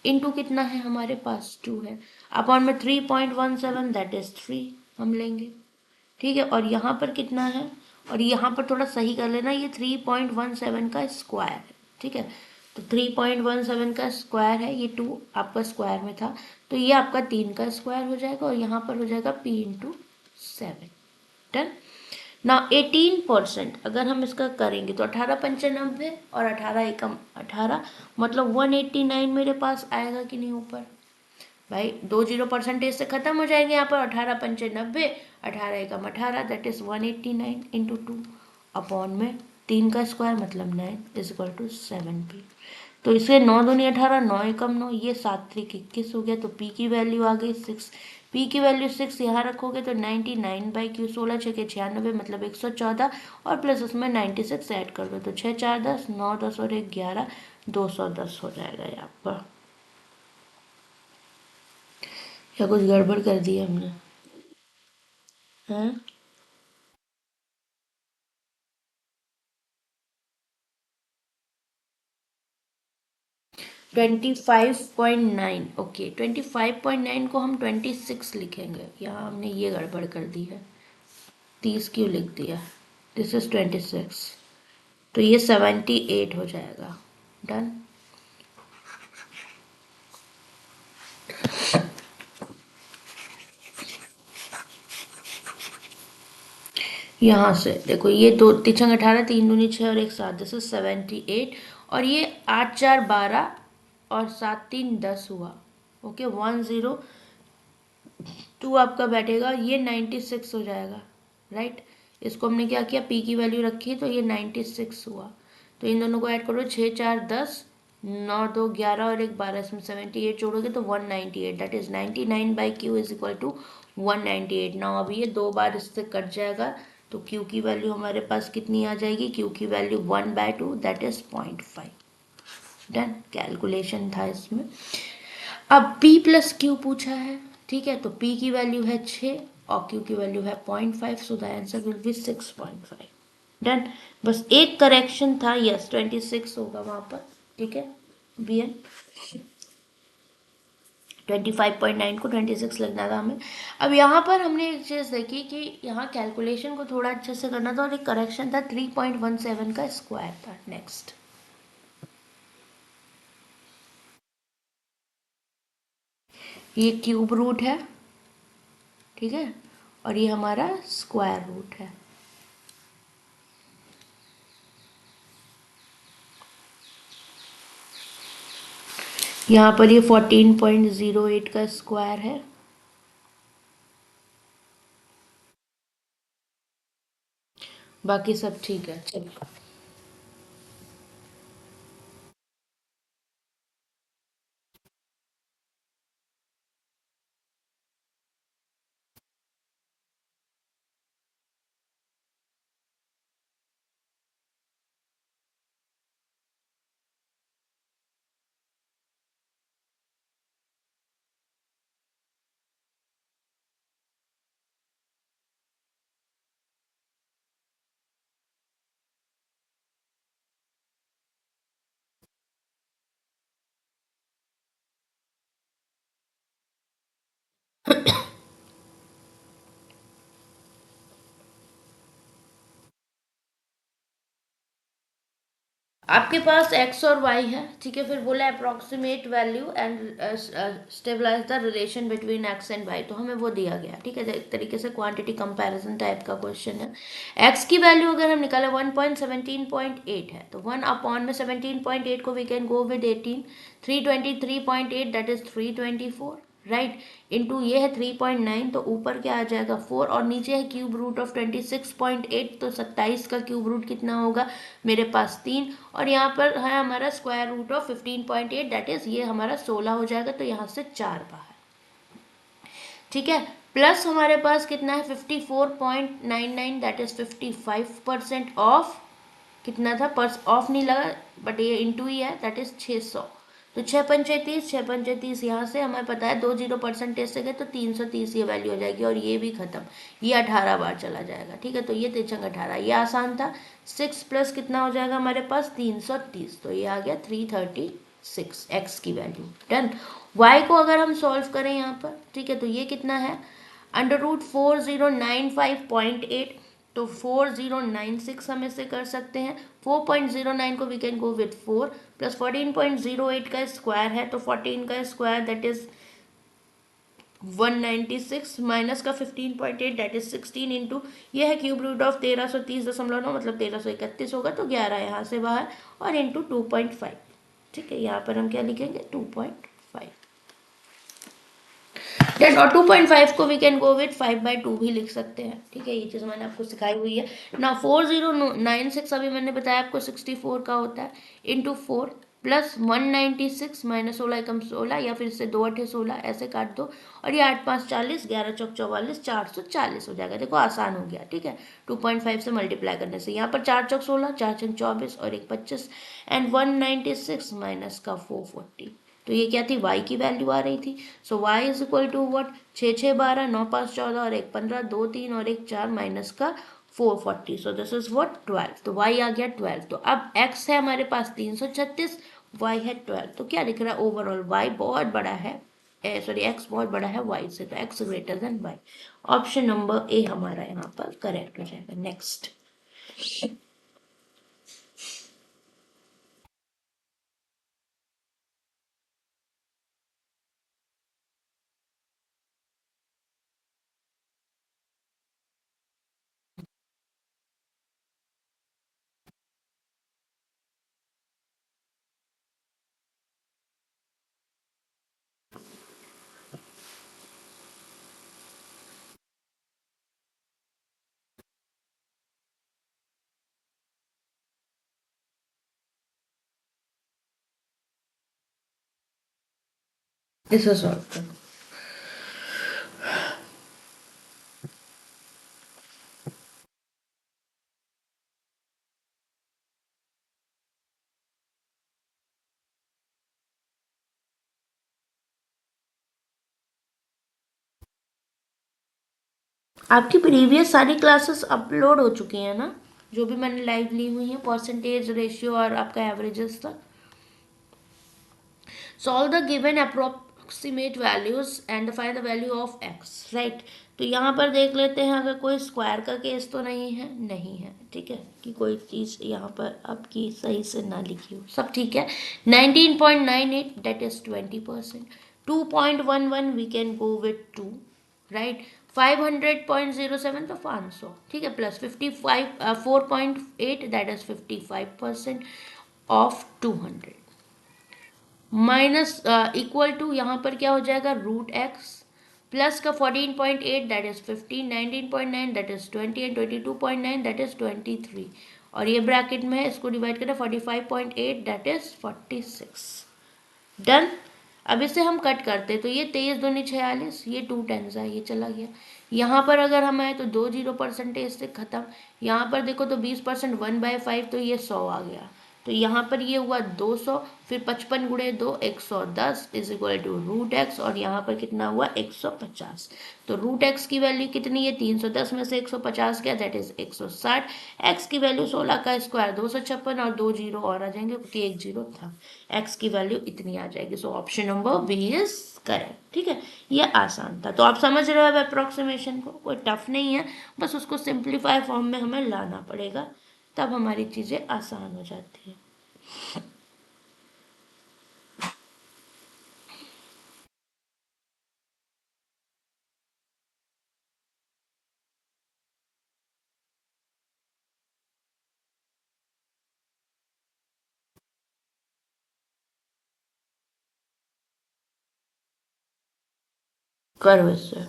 इनटू कितना है हमारे पास 2 है, अपॉन में 3.17 दैट इज 3 हम लेंगे, ठीक है। और यहाँ पर कितना है, और यहाँ पर थोड़ा सही कर लेना, ये 3.17 का स्क्वायर है, ठीक है। तो 3.17 का स्क्वायर है, ये 2 आपका स्क्वायर में था, तो ये आपका 3 का स्क्वायर हो जाएगा, और यहाँ पर हो जाएगा p इंटू 7। डन ना, 18% अगर हम इसका करेंगे तो 18×5 और 18×1 18, मतलब 189 मेरे पास आएगा कि नहीं ऊपर? भाई 2 जीरो परसेंटेज से खत्म हो जाएंगे यहाँ पर, 18×5 18×1 18 दैट इज 189 इंटू 2, अपॉन में 3 का स्क्वायर मतलब 9 इज इक्वल टू 7p। तो इसे 9 दूनी 18, 9 एकम 9, ये 7 3 21 हो गया, तो p की वैल्यू आ गई 6। p की वैल्यू 6 यहाँ रखोगे तो 99/q, 16 6 के 96 मतलब 114, और प्लस उसमें 96 ऐड कर दो, तो 6 4 10, 9 10 और 1 11, 210 हो जाएगा यहाँ पर। या कुछ गड़बड़ कर दी हमने? हैं? 25.9, ओके 25.9 को हम 26 लिखेंगे, यहाँ हमने ये गड़बड़ कर दी है, 30 क्यों लिख दिया, दिस इज 26, तो ये 78 हो जाएगा। डन, यहाँ से देखो, ये दो तिछंग 18, 3 दूनी 6 और 1 7, दिस इज 78, और ये 8 4 12 और 7 3 10 हुआ, ओके 102 आपका बैठेगा, ये 96 हो जाएगा, राइट। इसको हमने क्या किया, पी की वैल्यू रखी तो ये 96 हुआ, तो इन दोनों को ऐड करो, 6 4 10, 9 2 11 और 1 12, इसमें 78 जोड़ोगे तो 198 that is 99/q is equal to 198। Now अभी ये 2 बार इससे कट जाएगा, तो q की वैल्यू हमारे पास कितनी आ जाएगी, q की value 1/2 that is 0.5। Done, calculation था इसमें। अब p प्लस क्यू पूछा है, ठीक है, तो p की वैल्यू है 6 और q की वैल्यू है 0.5, सो the answer will B 6.5। Done, बस एक करेक्शन था, यस 26 होगा वहां पर, ठीक है बी एन, 25.9 को 26 लगना था हमें। अब यहाँ पर हमने एक चीज़ देखी कि यहाँ कैलकुलेशन को थोड़ा अच्छे से करना था, और एक करेक्शन था 3.17 का स्क्वायर था। नेक्स्ट, ये क्यूब रूट है, ठीक है, और ये हमारा स्क्वायर रूट है। यहाँ पर ये 14.08 का स्क्वायर है, बाकी सब ठीक है। चलिए, आपके पास x और y है, ठीक है, फिर बोला approximate value and stabilize the relation between x and y, तो हमें वो दिया गया, ठीक है, एक तरीके से क्वांटिटी कंपैरिजन टाइप का क्वेश्चन है। x की वैल्यू अगर हम निकाले 1.17.8 है, तो 1 अपॉन में 17.8 को we can go with 18, 323.8 that is 324, right, into ये है 3.9, तो ऊपर क्या आ जाएगा 4, और नीचे है क्यूब रूट ऑफ 26.8, तो 27 का क्यूब रूट कितना होगा मेरे पास 3, और यहाँ पर है हमारा square root of 15.8 that is ये हमारा 16 हो जाएगा, तो यहाँ से 4 बाहर, ठीक है, प्लस हमारे पास कितना है 54.99 दैट इज 55% ऑफ, कितना था पर्स ऑफ नहीं लगा बट ये इंटू ही है, दैट इज 600, तो 6 पंचे 30, 6 पंचे 30, यहाँ से हमें पता है 20% से गए तो 330 ये वैल्यू हो जाएगी, और ये भी खत्म, ये 18 बार चला जाएगा, ठीक है, तो ये 3×18, ये आसान था। 6 प्लस कितना हो जाएगा हमारे पास 330, तो ये आ गया 336 एक्स की वैल्यू, डन। वाई को अगर हम सॉल्व करें यहाँ पर, ठीक है, तो ये कितना है √4095.8, तो 4096 हम इसे कर सकते हैं, 4.09 को we can go with 4, plus 14.08 का स्क्वायर है, तो 14 का स्क्वायर दैट इज 196, माइनस का 15.8 दैट इज 16, इंटू ये है क्यूब रूट ऑफ 1330.9 मतलब 1331 होगा, तो 11 यहाँ से बाहर, और इंटू 2.5, ठीक है, यहाँ पर हम क्या लिखेंगे 2.5, डेट, और 2.5 को वी कैन गो विथ 5/2 भी लिख सकते हैं, ठीक है, ये चीज़ मैंने आपको सिखाई हुई है ना। 4096 अभी मैंने बताया आपको 64 का होता है, इंटू 4 प्लस 196 माइनस 16 एकम 16, या फिर इससे 2 8 16 ऐसे काट दो, और ये 8 5 40, 11 चौक 44, 440 हो जाएगा, देखो आसान हो गया, ठीक है, 2.5 से मल्टीप्लाई करने से, यहाँ पर 4 चौक 16, 4 छंग 24 और 1 25, एंड 196 माइनस का 440, तो ये क्या थी y की वैल्यू आ रही थी, so y is equal to what 6 6 12 9 5 14 और 1 15 2 3 और 1 4 माइनस का 440, सो दिस इज व्हाट 12, तो y आ गया 12, तो अब x है हमारे पास 336, y है 12, तो क्या दिख रहा है ओवरऑल y बहुत बड़ा है, सॉरी x बहुत बड़ा है y से, तो x greater than y, option number A हमारा यहाँ पर करेक्ट हो जाएगा। नेक्स्ट, इसे सॉल्व करो। आपकी प्रीवियस सारी क्लासेस अपलोड हो चुकी हैं ना, जो भी मैंने लाइव ली हुई हैं, परसेंटेज रेशियो और आपका एवरेजेस तक। Solve the given approximate values and find the value of x, right, तो यहाँ पर देख लेते हैं अगर कोई स्क्वायर का केस तो नहीं है, नहीं है, ठीक है, कि कोई चीज़ यहाँ पर आपकी सही से ना लिखी हो, सब ठीक है। 19.98 that is 20%, 2.11 we can go with 2, right, 500.07 तो 500, ठीक है, plus 4.8 that is 55% of 200, minus equal to यहाँ पर क्या हो जाएगा √x, प्लस का 14.8 that is 15, 19.9 that is 20 and 22.9 that is 23, और ये ब्रैकेट में है, इसको डिवाइड करें 45.8 दैट इज 46, डन। अब इसे हम कट करते तो ये 23 दूनी 46, ये 2 10 है, ये चला गया, यहाँ पर अगर हम आए तो 2 0% से ख़त्म, यहाँ पर देखो तो 20% 1/5, तो ये 100 आ गया, तो यहाँ पर ये हुआ 200, फिर 55 गुणे 2 110 इज इक्वल टू √x, और यहाँ पर कितना हुआ 150, तो √x की वैल्यू कितनी है 310 में से 150 गया दैट इज 160, x की वैल्यू 16 का स्क्वायर 256 और 2 जीरो और आ जाएंगे क्योंकि 1 जीरो था, x की वैल्यू इतनी आ जाएगी, so option number B is correct, ठीक है, ये आसान था, तो आप समझ रहे हो अब अप्रोक्सीमेशन को, कोई टफ नहीं है, बस उसको सिंप्लीफाई फॉर्म में हमें लाना पड़ेगा, तब हमारी चीज़ें आसान हो जाती है। करो इससे।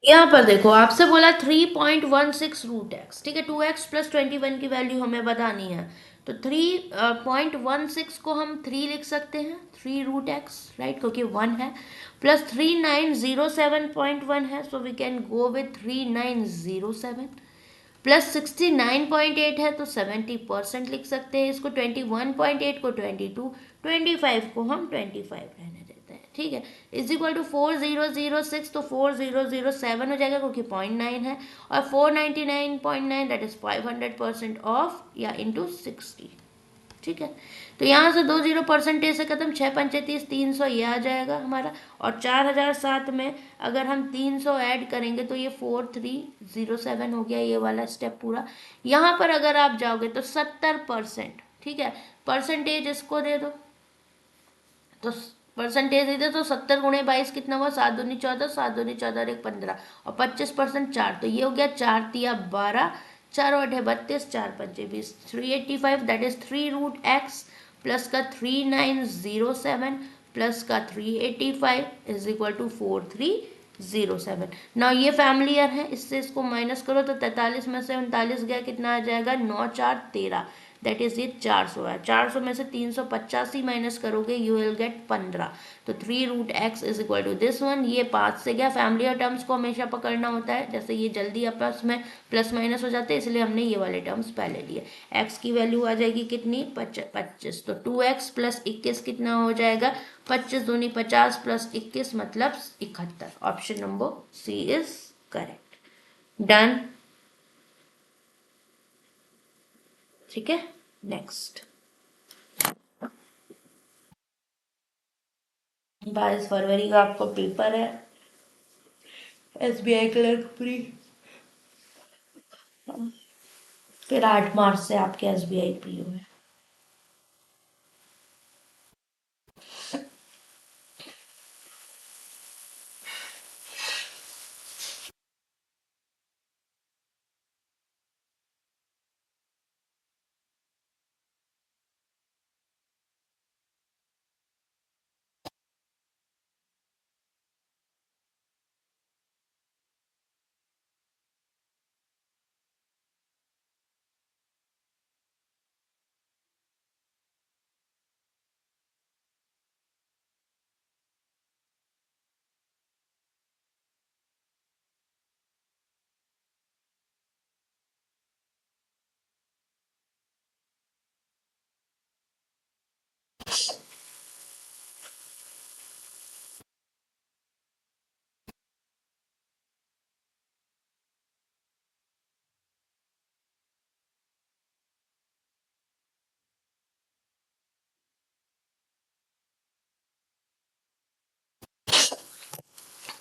यहाँ पर देखो आपसे बोला 3.16 √x, ठीक है। 2x+21 की वैल्यू हमें बतानी है, तो 3.16 को हम 3 लिख सकते हैं, 3 √x, राइट, क्योंकि 1 है, प्लस 3907.1 है, so we can go with 3907, plus 69.8 है तो 70% लिख सकते हैं इसको, 21.8 को 22, 25 को हम 25 रहने देते हैं, ठीक है। इज इक्वल टू 4006, तो 4007 हो जाएगा क्योंकि 0.9 है, और 499.9 दैट इज 500% ऑफ या इंटू 60, ठीक है। तो यहाँ से 20% से खत्म, 6×5 = 30, 300 ये आ जाएगा हमारा, और 4007 में अगर हम 300 ऐड करेंगे तो ये 4307 हो गया, ये वाला स्टेप पूरा। यहाँ पर अगर आप जाओगे तो 70%, ठीक है, परसेंटेज इसको दे दो, तो परसेंटेज दे दो तो 70 × 22 कितना हुआ, 7×2 = 14, 7×2 = 14 और 1 15, और 25% 4, तो ये हो गया 4×3 = 12, 4×8 = 32, 4×5 = 20, 385, दैट इज 3 √x प्लस का 3907 प्लस का 385 इज इक्वल टू 4307। ना ये फैमिलियर है, इससे इसको माइनस करो तो 43 में से 39 गया, कितना आ जाएगा, 9×4 = 13, दैट इज ये 400 है। 400 में से 385 माइनस करोगे यू विल गेट 15, तो 3 √x is equal to this one. ये 5 से गया, फैमिलियर टर्म्स को हमेशा पकड़ना होता है, जैसे ये जल्दी आपस में प्लस माइनस हो जाते हैं, इसलिए हमने ये वाले टर्म्स पहले लिए। x की वैल्यू आ जाएगी कितनी, 25, तो 2x + 21 कितना हो जाएगा, 25×2 = 50 + 21 मतलब 71, option number C is correct. Done, ठीक है। नेक्स्ट, 22 फरवरी का आपको पेपर है, SBI क्लर्क प्री, फिर 8 मार्च से आपके SBI PO है।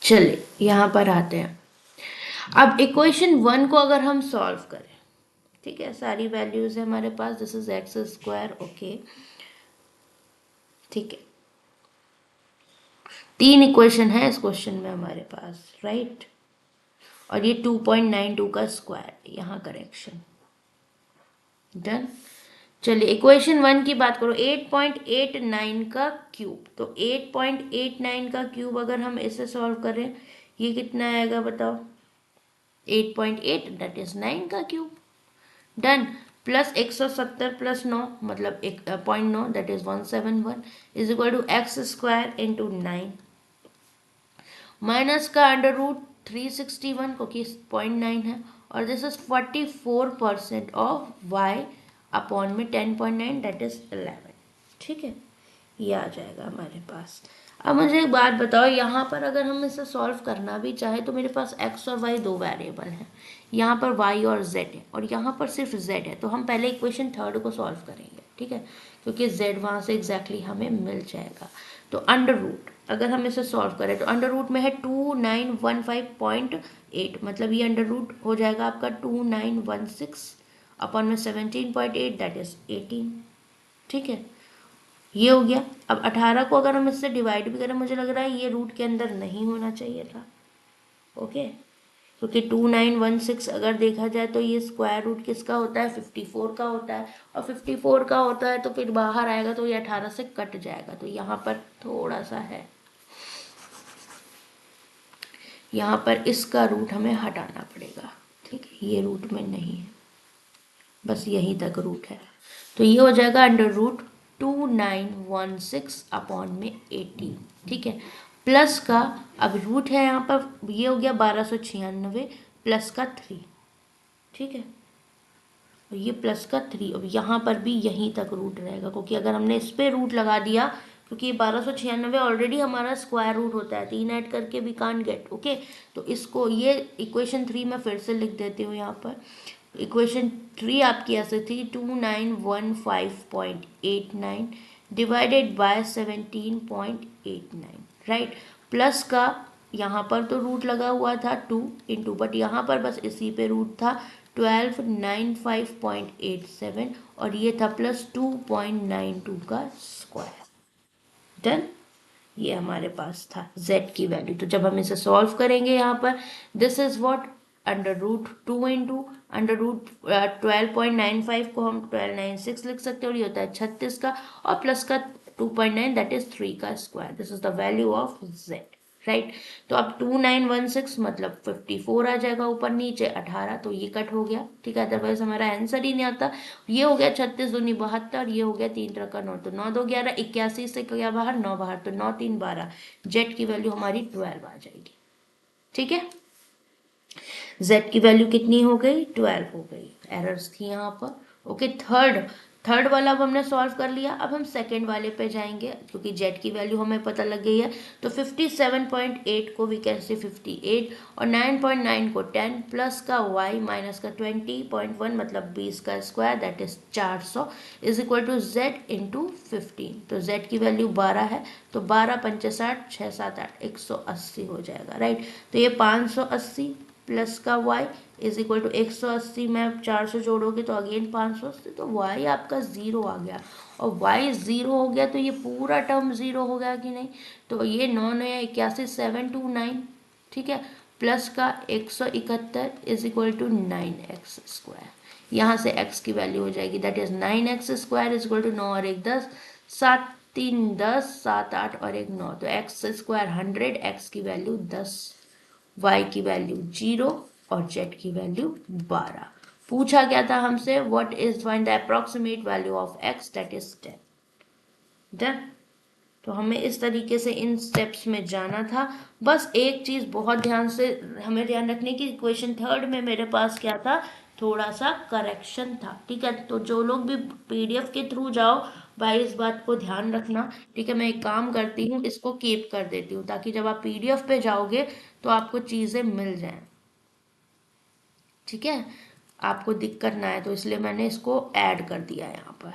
चलिए यहाँ पर आते हैं। अब इक्वेशन 1 को अगर हम सॉल्व करें, ठीक है, सारी वैल्यूज है हमारे पास, दिस इज x², ओके, ठीक है। 3 इक्वेशन है इस क्वेश्चन में हमारे पास, राइट, और ये 2.92 का स्क्वायर, यहाँ करेक्शन डन। चलिए इक्वेशन 1 की बात करो, 8.89 का क्यूब, तो 8.89 का क्यूब अगर हम इसे सॉल्व करें, ये कितना आएगा बताओ, 8.8 दैट इज 9 का क्यूब, डन। प्लस 170 प्लस 9 मतलब 1.9 that is 171 is equal to x square into 9 minus का अंडर रूट 361 क्योंकि 0.9 है और this is 44% of y upon में 10.9 दैट इज 11। ठीक है, ये आ जाएगा हमारे पास। अब मुझे एक बात बताओ, यहाँ पर अगर हम इसे सॉल्व करना भी चाहे तो मेरे पास x और y दो वेरिएबल हैं, यहाँ पर y और z है और यहाँ पर सिर्फ z है, तो हम पहले इक्वेशन थर्ड को सॉल्व करेंगे। ठीक है, क्योंकि z वहाँ से एग्जैक्टली हमें मिल जाएगा। तो अंडर रूट अगर हम इसे सॉल्व करें तो अंडर रूट में है 2915.8 मतलब ये अंडर रूट हो जाएगा आपका 2916 अपॉन में 17.8 दैट इज 18। ठीक है, ये हो गया। अब 18 को अगर हम इससे डिवाइड भी करें, मुझे लग रहा है ये रूट के अंदर नहीं होना चाहिए था। ओके, क्योंकि 2916 अगर देखा जाए तो ये स्क्वायर रूट किसका होता है, 54 का होता है, और 54 का होता है तो फिर बाहर आएगा तो ये 18 से कट जाएगा, तो यहाँ पर थोड़ा सा है, यहाँ पर इसका रूट हमें हटाना पड़ेगा। ठीक है, ये रूट में नहीं है, बस यहीं तक रूट है, तो ये हो जाएगा अंडर रूट 2916 अपॉन में 18। ठीक है, प्लस का अब रूट है यहाँ पर, ये हो गया 1296 प्लस का 3। ठीक है, और ये प्लस का 3, अब यहाँ पर भी यहीं तक रूट रहेगा, क्योंकि अगर हमने इस पर रूट लगा दिया, क्योंकि 1296 ऑलरेडी हमारा स्क्वायर रूट होता है, 3 ऐड करके वी कांट गेट। ओके, तो इसको ये इक्वेशन 3 मैं फिर से लिख देती हूँ यहाँ पर। इक्वेशन 3 आपकी ऐसे थी 2915.89 डिवाइडेड बाय 17.89, राइट। प्लस का यहाँ पर तो रूट लगा हुआ था 2 इंटू, बट यहाँ पर बस इसी पे रूट था 1295.87 और ये था प्लस 2.92 का स्क्वायर। डन, ये हमारे पास था z की वैल्यू। तो जब हम इसे सॉल्व करेंगे यहाँ पर, this is what under root 2 into under root 12.95 को हम 1296 लिख सकते हैं और ये होता है 36 का, और प्लस का 2.9 दैट इज 3 का square. This is the value of z, right. तो अब 2916 मतलब 54 आ जाएगा, ऊपर नीचे 18, तो ये कट हो गया। ठीक है, अदरवाइज हमारा आंसर ही नहीं आता। ये हो गया 36 दूनी 72, ये हो गया 3 3 का 9, तो 9 2 11 81 से क्या बाहर 9 बाहर, तो 9 3 12, जेड की वैल्यू हमारी 12 आ जाएगी। ठीक है, z की वैल्यू कितनी हो गई, 12 हो गई। एरर्स थी यहाँ पर। ओके, थर्ड थर्ड वाला अब हमने सॉल्व कर लिया। अब हम सेकेंड वाले पे जाएंगे, क्योंकि z की वैल्यू हमें पता लग गई है। तो 57.8 को वी कैन से 58 और 9.9 को 10 प्लस का y माइनस का 20.1 मतलब 20 का square that is 400 is equal to z into 15। तो z की वैल्यू 12 है, तो 12 पंचे 60 6 7 8 180 हो जाएगा, राइट। तो ये 580 प्लस का y इज इक्वल टू 180 में 400 जोड़ोगे तो अगेन 580, तो y आपका ज़ीरो आ गया। और y ज़ीरो हो गया तो ये पूरा टर्म ज़ीरो हो गया कि नहीं, तो ये 9 9 81 729। ठीक है, प्लस का 171 is equal to 9x square. यहाँ से x की वैल्यू हो जाएगी that is 9x square is equal to 9 और 1 10, 7 3 10, 7 8 और 1 9, तो x स्क्वायर 100, x की वैल्यू 10, y की वैल्यू 0 और z की वैल्यू 12। पूछा गया था हमसे what is find the approximate value of x that is 10। Done, तो हमें इस तरीके से इन स्टेप्स में जाना था। बस एक चीज़ बहुत ध्यान से हमें ध्यान रखने की, इक्वेशन थर्ड में मेरे पास क्या था, थोड़ा सा करेक्शन था। ठीक है, तो जो लोग भी पीडीएफ के थ्रू जाओ भाई इस बात को ध्यान रखना। ठीक है, मैं एक काम करती हूँ, इसको कीप कर देती हूँ ताकि जब आप पीडीएफ पे जाओगे तो आपको चीज़ें मिल जाएं। ठीक है, आपको दिक्कत ना आए, तो इसलिए मैंने इसको ऐड कर दिया यहाँ पर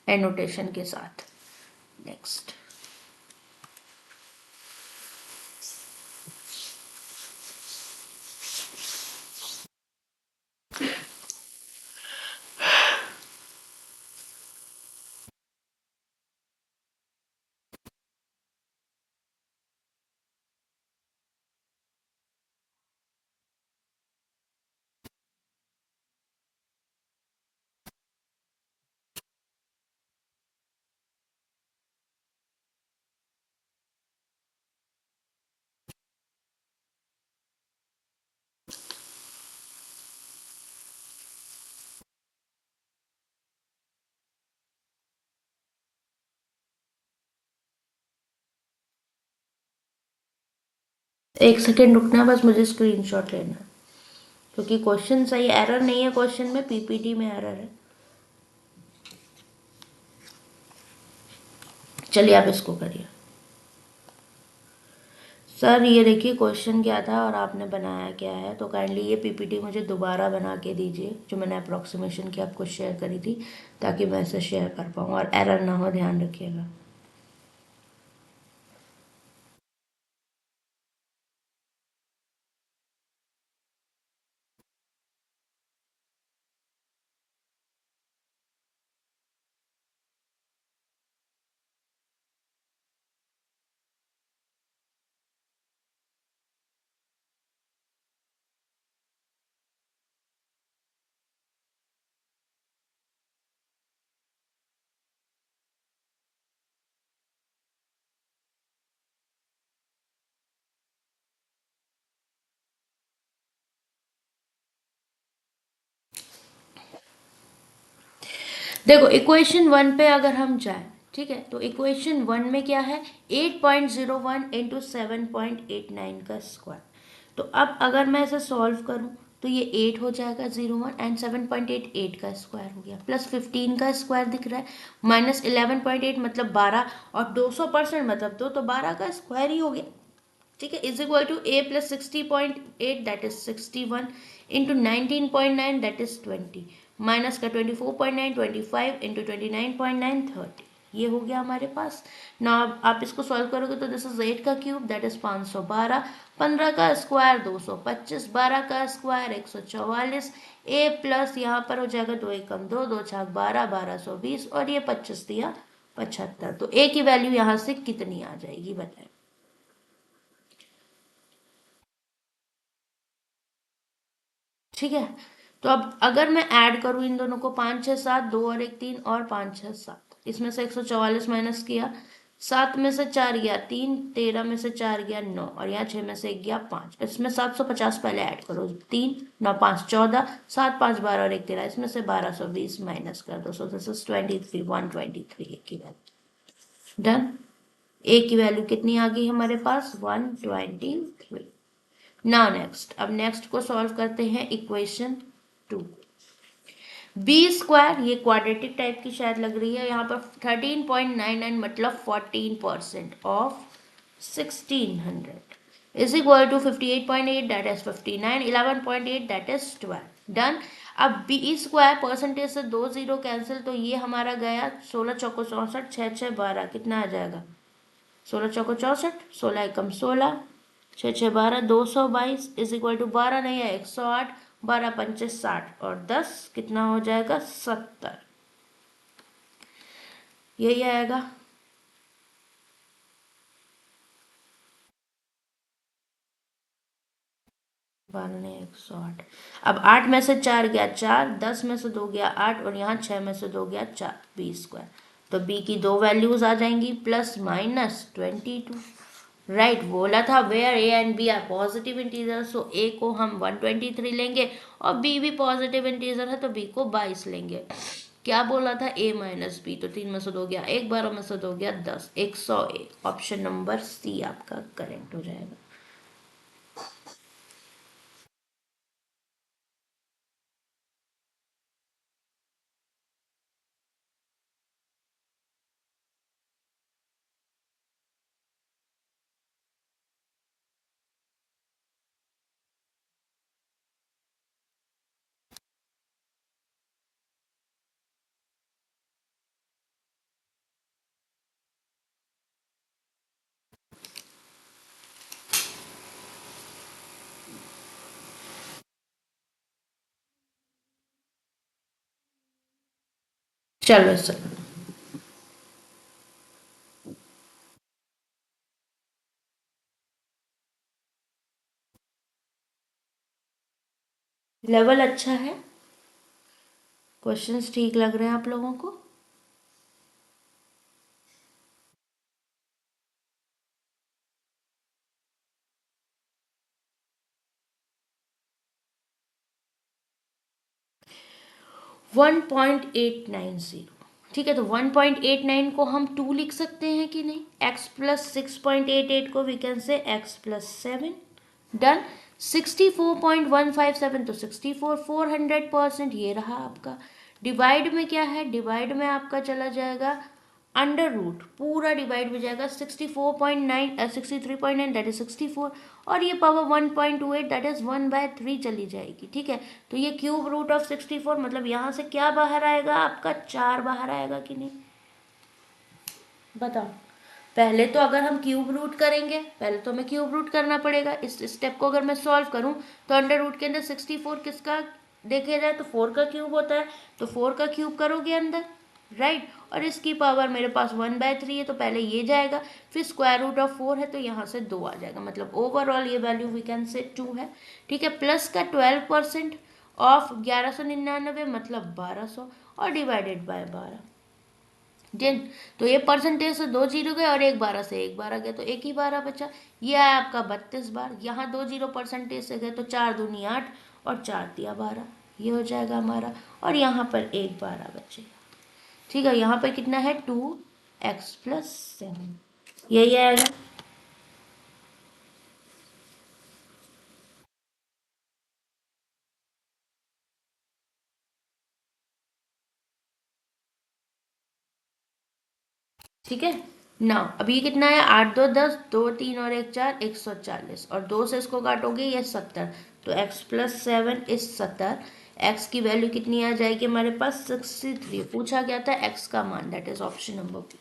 एनोटेशन के साथ। नेक्स्ट, एक सेकेंड रुकना, बस मुझे स्क्रीनशॉट लेना है, क्योंकि क्वेश्चन सही, एरर नहीं है क्वेश्चन में, पीपीटी में एरर है। चलिए आप इसको करिए। सर ये देखिए क्वेश्चन क्या था और आपने बनाया क्या है, तो काइंडली ये पीपीटी मुझे दोबारा बना के दीजिए, जो मैंने अप्रॉक्सीमेशन की आपको शेयर करी थी, ताकि मैं इसे शेयर कर पाऊँ और एरर ना हो, ध्यान रखिएगा। देखो इक्वेशन 1 पे अगर हम जाए, ठीक है, तो इक्वेशन 1 में क्या है, 8.01 इंटू 7.89 का स्क्वायर। तो अब अगर मैं इसे सॉल्व करूं तो ये 8 हो जाएगा 01, एंड 7.88 का स्क्वायर हो गया, प्लस 15 का स्क्वायर दिख रहा है, माइनस 11.8 मतलब 12, और 200% मतलब 2, तो 12 का स्क्वायर ही हो गया, ठीक है, is equal to a plus 60.8 that is 61 into 19.9 that is 20, minus का 24.9 25 इंटू 29.9 30, ये हो गया हमारे पास ना। आप इसको सॉल्व करोगे तो दिस इज 8 का क्यूब दैट इज 512, 15 का स्क्वायर 225, 12 का स्क्वायर 144, a प्लस यहाँ पर हो जाएगा 2 एकम 2, 2 छाक 12, 1220, और ये 25 दिया 75, तो a की वैल्यू यहाँ से कितनी आ जाएगी बताएं। ठीक है, तो अब अगर मैं ऐड करूं इन दोनों को, 5 6 7, 2 और 1 3, और 5 6 7, इसमें से 144 माइनस किया, 7 में से 4 गया 3, 13 में से 4 गया 9, और यहाँ 6 में से 1 गया 5, इसमें 750 पहले ऐड करो, 3 9 5 14, 7 5 12 और 1 13, इसमें से 1220 माइनस कर दो, सो दिस इज 23 123 की वैल्यू डन। ए की वैल्यू कितनी आ गई हमारे पास, 123। नाउ नेक्स्ट, अब नेक्स्ट को सॉल्व करते हैं इक्वेशन 2। बी स्क्वायर, ये क्वाड्रेटिक टाइप की शायद लग रही है, यहाँ पर 13.99 मतलब 14% of 1600 is equal to 58.8 that is 59, 11.8 that is 12 done. अब बी स्क्वायर परसेंटेज से 2 0 कैंसिल, तो ये हमारा गया 16 चौको 64, 6 6 12, कितना आ जाएगा, 16 चौको 64, 16 एकम 16, 6 6 12, 222 इज इक्वल टू 12 नहीं है 108, 12 पंचे 60 और 10 कितना हो जाएगा 70, यही आएगा। बारह नहीं 108, अब 8 में से 4 गया 4, 10 में से 2 गया 8, और यहाँ 6 में से 2 गया 4, बी स्क्वायर, तो बी की दो वैल्यूज आ जाएंगी, प्लस माइनस 22, राइट बोला था where a and b are positive integer, so a को हम 123 लेंगे, और बी भी पॉजिटिव इंटीजर है तो बी को 22 लेंगे। क्या बोला था, ए माइनस बी, तो 3 में से 2 गया 1, 12 में से 2 गया 10, 101, ऑप्शन नंबर सी आपका करेक्ट हो जाएगा। चलो सर, लेवल अच्छा है, क्वेश्चंस ठीक लग रहे हैं आप लोगों को। 1.890, ठीक है, तो 1.89 को हम 2 लिख सकते हैं कि नहीं, x प्लस 6.88 को we can say x plus 7, done. 64.157 तो 64 400%, ये रहा आपका। डिवाइड में क्या है, डिवाइड में आपका चला जाएगा अंडर रूट, पूरा डिवाइड में जाएगा 64.9 63.9 दैट इज 64, और ये पावर 1.28 दैट इज 1/3 चली जाएगी, ठीक है। तो ये क्यूब रूट ऑफ 64, मतलब यहाँ से क्या बाहर आएगा आपका, 4 बाहर आएगा कि नहीं, बताओ। पहले तो अगर हम क्यूब रूट करेंगे, पहले तो हमें क्यूब रूट करना पड़ेगा। इस स्टेप को अगर मैं सॉल्व करूं तो अंडर रूट के अंदर 64 किसका देखा जाए तो 4 का क्यूब होता है, तो 4 का क्यूब करोगे अंदर, राइट। और इसकी पावर मेरे पास 1/3 है, तो पहले ये जाएगा, फिर स्क्वायर रूट ऑफ 4 है तो यहाँ से 2 आ जाएगा, मतलब ओवरऑल ये वैल्यू वी कैन से 2 है, ठीक है। प्लस का 12% ऑफ 1199 मतलब 1200, और डिवाइडेड बाय 12 10। तो ये परसेंटेज से 2 जीरो गए और एक 12 से एक 12 गया, तो एक ही 12 बचा। ये आया आपका 32 बार। यहाँ 2 जीरो परसेंटेज से गए तो 4 दूनी 8 और 4 दिया 12, ये हो जाएगा हमारा। और यहाँ पर एक 12 बचेगा, ठीक है। यहाँ पर कितना है 2x+7, यही आएगा। ठीक है ना। अब ये कितना है, 8 2 10, 2 3 और 1 4, 140, और 2 से इसको काटोगे ये 70, तो x+7 इज 70। x की वैल्यू कितनी आ जाएगी हमारे पास 63, पूछा गया था x का मान, that is option number B.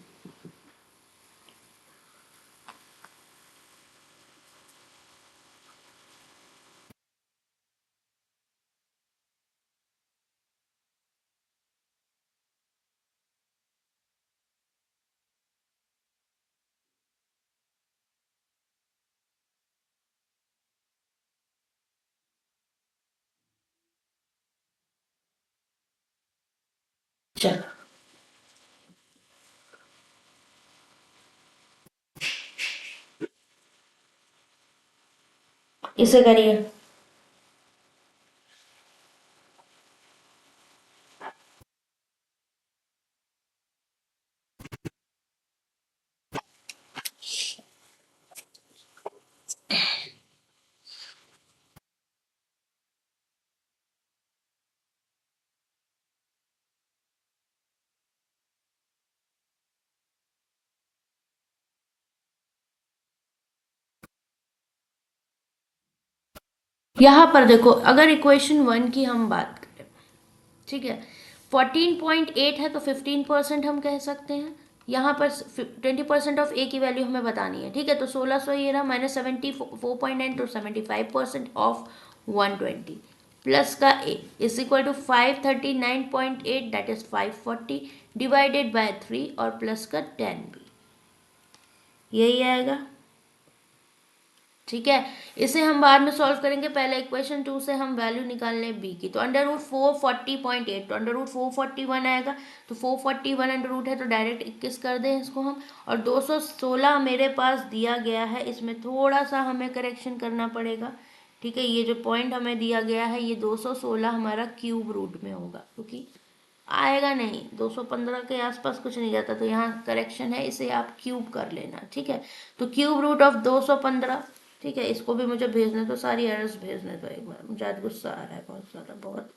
चलो इसे करिए। यहाँ पर देखो, अगर इक्वेशन 1 की हम बात करें, ठीक है, 14.8 है तो 15% हम कह सकते हैं। यहाँ पर 20% ऑफ ए की वैल्यू हमें बतानी है, ठीक है। तो 1600 ये रहा, -74.9 तो 75% ऑफ 120, प्लस का a is equal to 539.8 that is 540 divided by 3 और प्लस का 10 भी, यही आएगा, ठीक है। इसे हम बाद में सॉल्व करेंगे, पहले इक्वेशन 2 से हम वैल्यू निकाल लें बी की। तो अंडर रूट 440.8, तो अंडर रूट 441 आएगा, तो 441 अंडर रूट है तो डायरेक्ट 21 कर दें इसको हम। और 216 मेरे पास दिया गया है, इसमें थोड़ा सा हमें करेक्शन करना पड़ेगा, ठीक है। ये जो पॉइंट हमें दिया गया है ये 216 हमारा क्यूब रूट में होगा, क्योंकि आएगा नहीं, 215 के आसपास कुछ नहीं जाता, तो यहाँ करेक्शन है, इसे आप क्यूब कर लेना, ठीक है। तो क्यूब रूट ऑफ 215, ठीक है। इसको भी मुझे भेजने दो, सारी एरर्स भेजने दो एक बार, मुझे आज गुस्सा आ रहा है बहुत ज़्यादा, बहुत।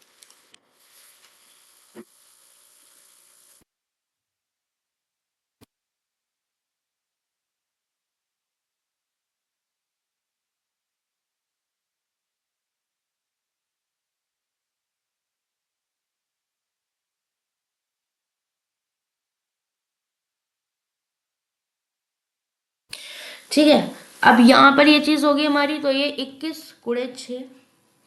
ठीक है, अब यहाँ पर ये चीज़ होगी हमारी, तो ये 21 × 6,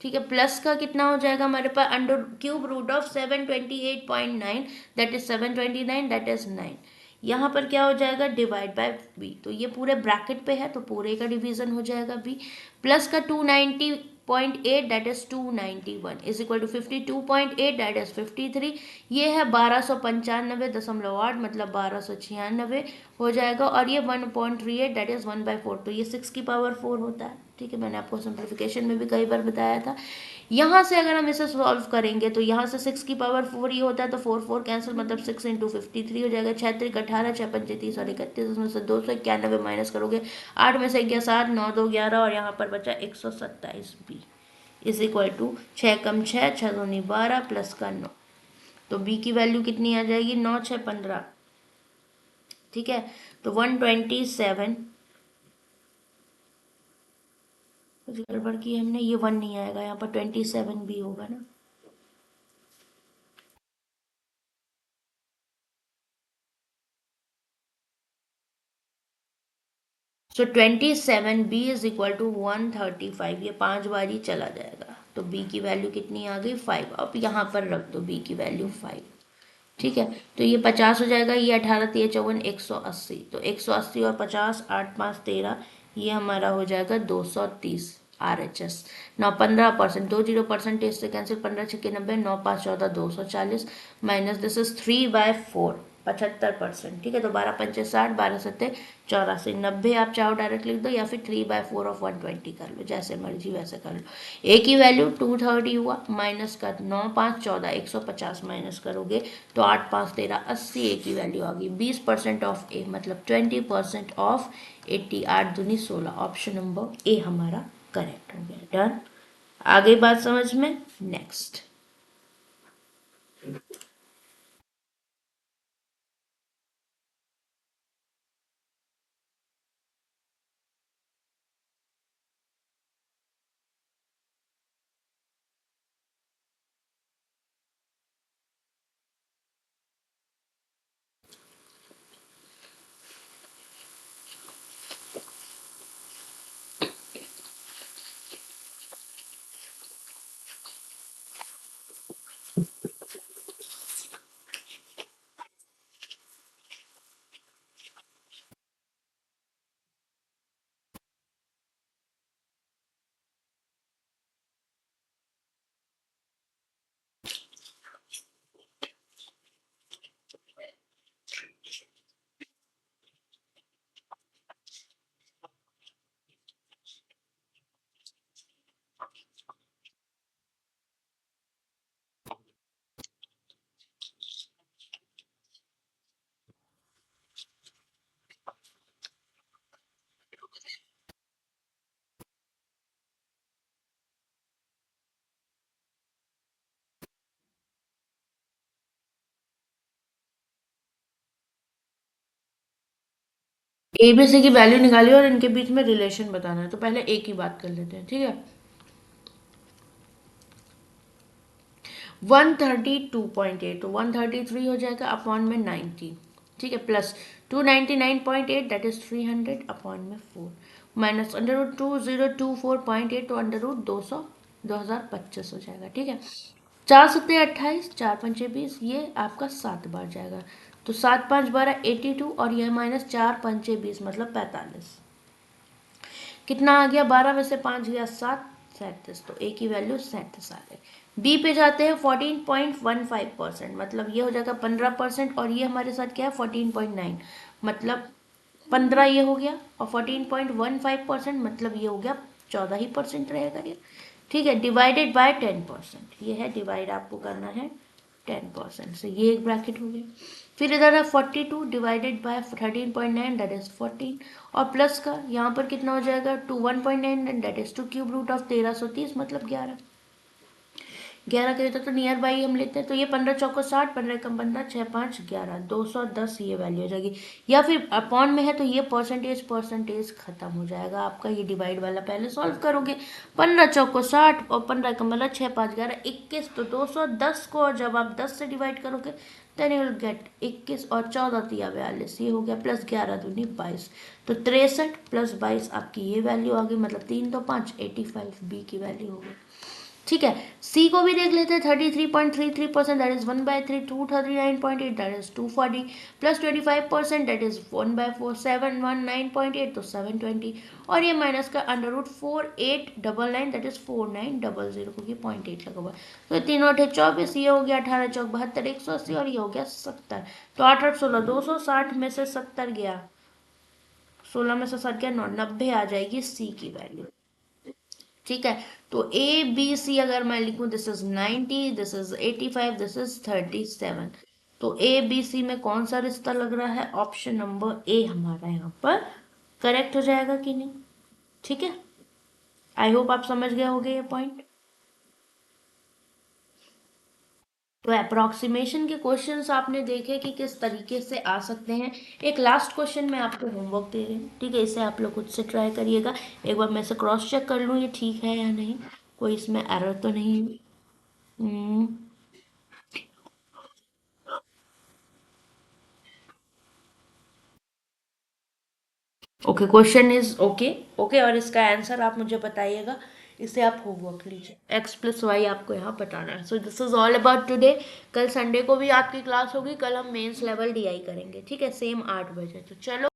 ठीक है। प्लस का कितना हो जाएगा हमारे पास, under cube root of 728.9 that is 729 that is 9। यहाँ पर क्या हो जाएगा, डिवाइड बाय बी, तो ये पूरे ब्रैकेट पे है तो पूरे का डिवीजन हो जाएगा बी। प्लस का 290.8 that is 291 is equal to 52.8 that is 53। ये है 1295.8 मतलब 1296 हो जाएगा, और ये 1.38 दैट इज 1/4, तो ये 6 की पावर 4 होता है। ठीक है, मैंने आपको सिंप्लीफिकेशन में भी कई बार बताया था। यहाँ से अगर हम इसे सॉल्व करेंगे तो यहाँ से 6 की पावर 4 ये होता है, तो 4 4 कैंसिल, मतलब 6 इंटू 53 हो जाएगा। 6 3 18, 6 पंचे 30 और 31, उसमें से 291 माइनस करोगे, 8 में से गया 7, 9 2 11 और यहाँ पर बचा 127 बी इज इक्वल टू 6 कम 6, 6 दूनी 12 प्लस का 9, तो बी की वैल्यू कितनी आ जाएगी, 9 6 15, ठीक है, तो 127। कुछ गड़बड़ की हमने, ये 1 नहीं आएगा यहाँ पर, 27 भी होगा ना। सो 27 B इज इक्वल टू 135, ये 5 बार ही चला जाएगा, तो B की वैल्यू कितनी आ गई, 5। अब यहाँ पर रख दो B की वैल्यू 5, ठीक है, तो ये 50 हो जाएगा, ये 18 3 54 180, तो 180 और 50, 8 5 13, ये हमारा हो जाएगा 230 RHS। 15%, 20% से कैंसिल, 15 6 90, 9 5 14 240 माइनस दिस इज 3/4, 75%, ठीक है, तो 12 पंचे 60, 12 सत्ते 84, 90 आप चाहो डायरेक्ट लिख दो या फिर 3/4 ऑफ 120 कर लो, जैसे मर्जी वैसे कर लो। ए की वैल्यू 230 हुआ, माइनस का 9 5 14, 150 माइनस करोगे तो 8 5 13 80, ए की वैल्यू आ गई 20% ऑफ ए, मतलब 20% ऑफ 80, 8 दूनी 16, ऑप्शन नंबर ए हमारा करेक्ट हो गया। डन, आगे बात समझ में, नेक्स्ट। ए बी सी की वैल्यू निकालिए और इनके बीच में रिलेशन बताना है, तो पहले ए की बात कर लेते हैं, ठीक है। 132.8, तो 133 हो जाएगा अपॉन में 90, ठीक है, प्लस 299.8 दैट इज 300 अपॉन में 4, माइनस अंडर रूट 2024.8, तो अंडर रूट 2025 हो जाएगा, ठीक है। 4 सत्ते 28, 4 पंचे 20, ये आपका 7 बार जाएगा, तो 7 5 12 82, और यह माइनस 4 पंचे 20 मतलब 45, कितना आ गया, 12 में से 5 गया 7, 37, तो ए की वैल्यू 37 आ गई। बी पे जाते हैं, 14.15%, मतलब ये हो जाएगा 15%, और ये हमारे साथ क्या है 14.9, मतलब 15 ये हो गया, और 14.15% मतलब ये हो गया 14% रहेगा ये, ठीक है, डिवाइडेड बाय 10%, ये है डिवाइड आपको करना है 10% से, ये एक ब्रैकेट हो गया। फिर इधर है 42 डिवाइडेड बाय 13.9 दैट इज 14, और प्लस का यहाँ पर कितना हो जाएगा 2 1.9 that is 2 cube root of 1330 मतलब 11, 11 के देते तो नियर बाई हम लेते हैं, तो ये 15 चौको 60, 15 कम 15, 6 5 11, 210 ये वैल्यू हो जाएगी, या फिर अपॉन में है तो ये परसेंटेज खत्म हो जाएगा आपका, ये डिवाइड वाला पहले सॉल्व करोगे, 15 चौको 60 और 15 कम 15, 6 5 11 21, तो 210 को जब आप 10 से डिवाइड करोगे देन यू विल गेट 21, और 14 तिया 42 ये हो गया, प्लस 11 दूनी 22, तो 63 प्लस 22 आपकी ये वैल्यू आ गई, मतलब 3 तो 5 85 बी की वैल्यू हो गई, ठीक है। सी को भी देख लेते हैं, 33.33% that is 1/3, 239.8 that is 240, plus 25% that is 1/4, 719.8 तो 720, और ये माइनस का अंडर रूट 4899 दैट इज 4900, क्योंकि 0.8 लगा हुआ है, तो 3 8 24, ये हो गया 18 चौक 72 180, और ये हो गया 70, तो 8 8 16 260 में से 70 गया, 16 में से 7 गया 9, 90 आ जाएगी सी की वैल्यू। ठीक है, तो ए बी सी अगर मैं लिखूं, this is 90, this is 85, this is 37, तो ए बी सी में कौन सा रिश्ता लग रहा है? ऑप्शन नंबर ए हमारा यहाँ पर करेक्ट हो जाएगा कि नहीं? ठीक है, आई होप आप समझ गए होंगे ये पॉइंट। तो अप्रोक्सीमेशन के क्वेश्चंस आपने देखे कि किस तरीके से आ सकते हैं। एक लास्ट क्वेश्चन मैं आपको होमवर्क दे रही हूँ, ठीक है, इसे आप लोग खुद से ट्राई करिएगा। एक बार मैं इसे क्रॉस चेक कर लूँ ये ठीक है या नहीं, कोई इसमें एरर तो नहीं है। Okay, question is okay. Okay, और इसका आंसर आप मुझे बताइएगा। इसे आप होमवर्क लीजिए, एक्स प्लस वाई आपको यहाँ बताना है। So this is all about today. कल संडे को भी आपकी क्लास होगी, कल हम मेंस लेवल डीआई करेंगे, ठीक है, सेम 8 बजे। तो चलो।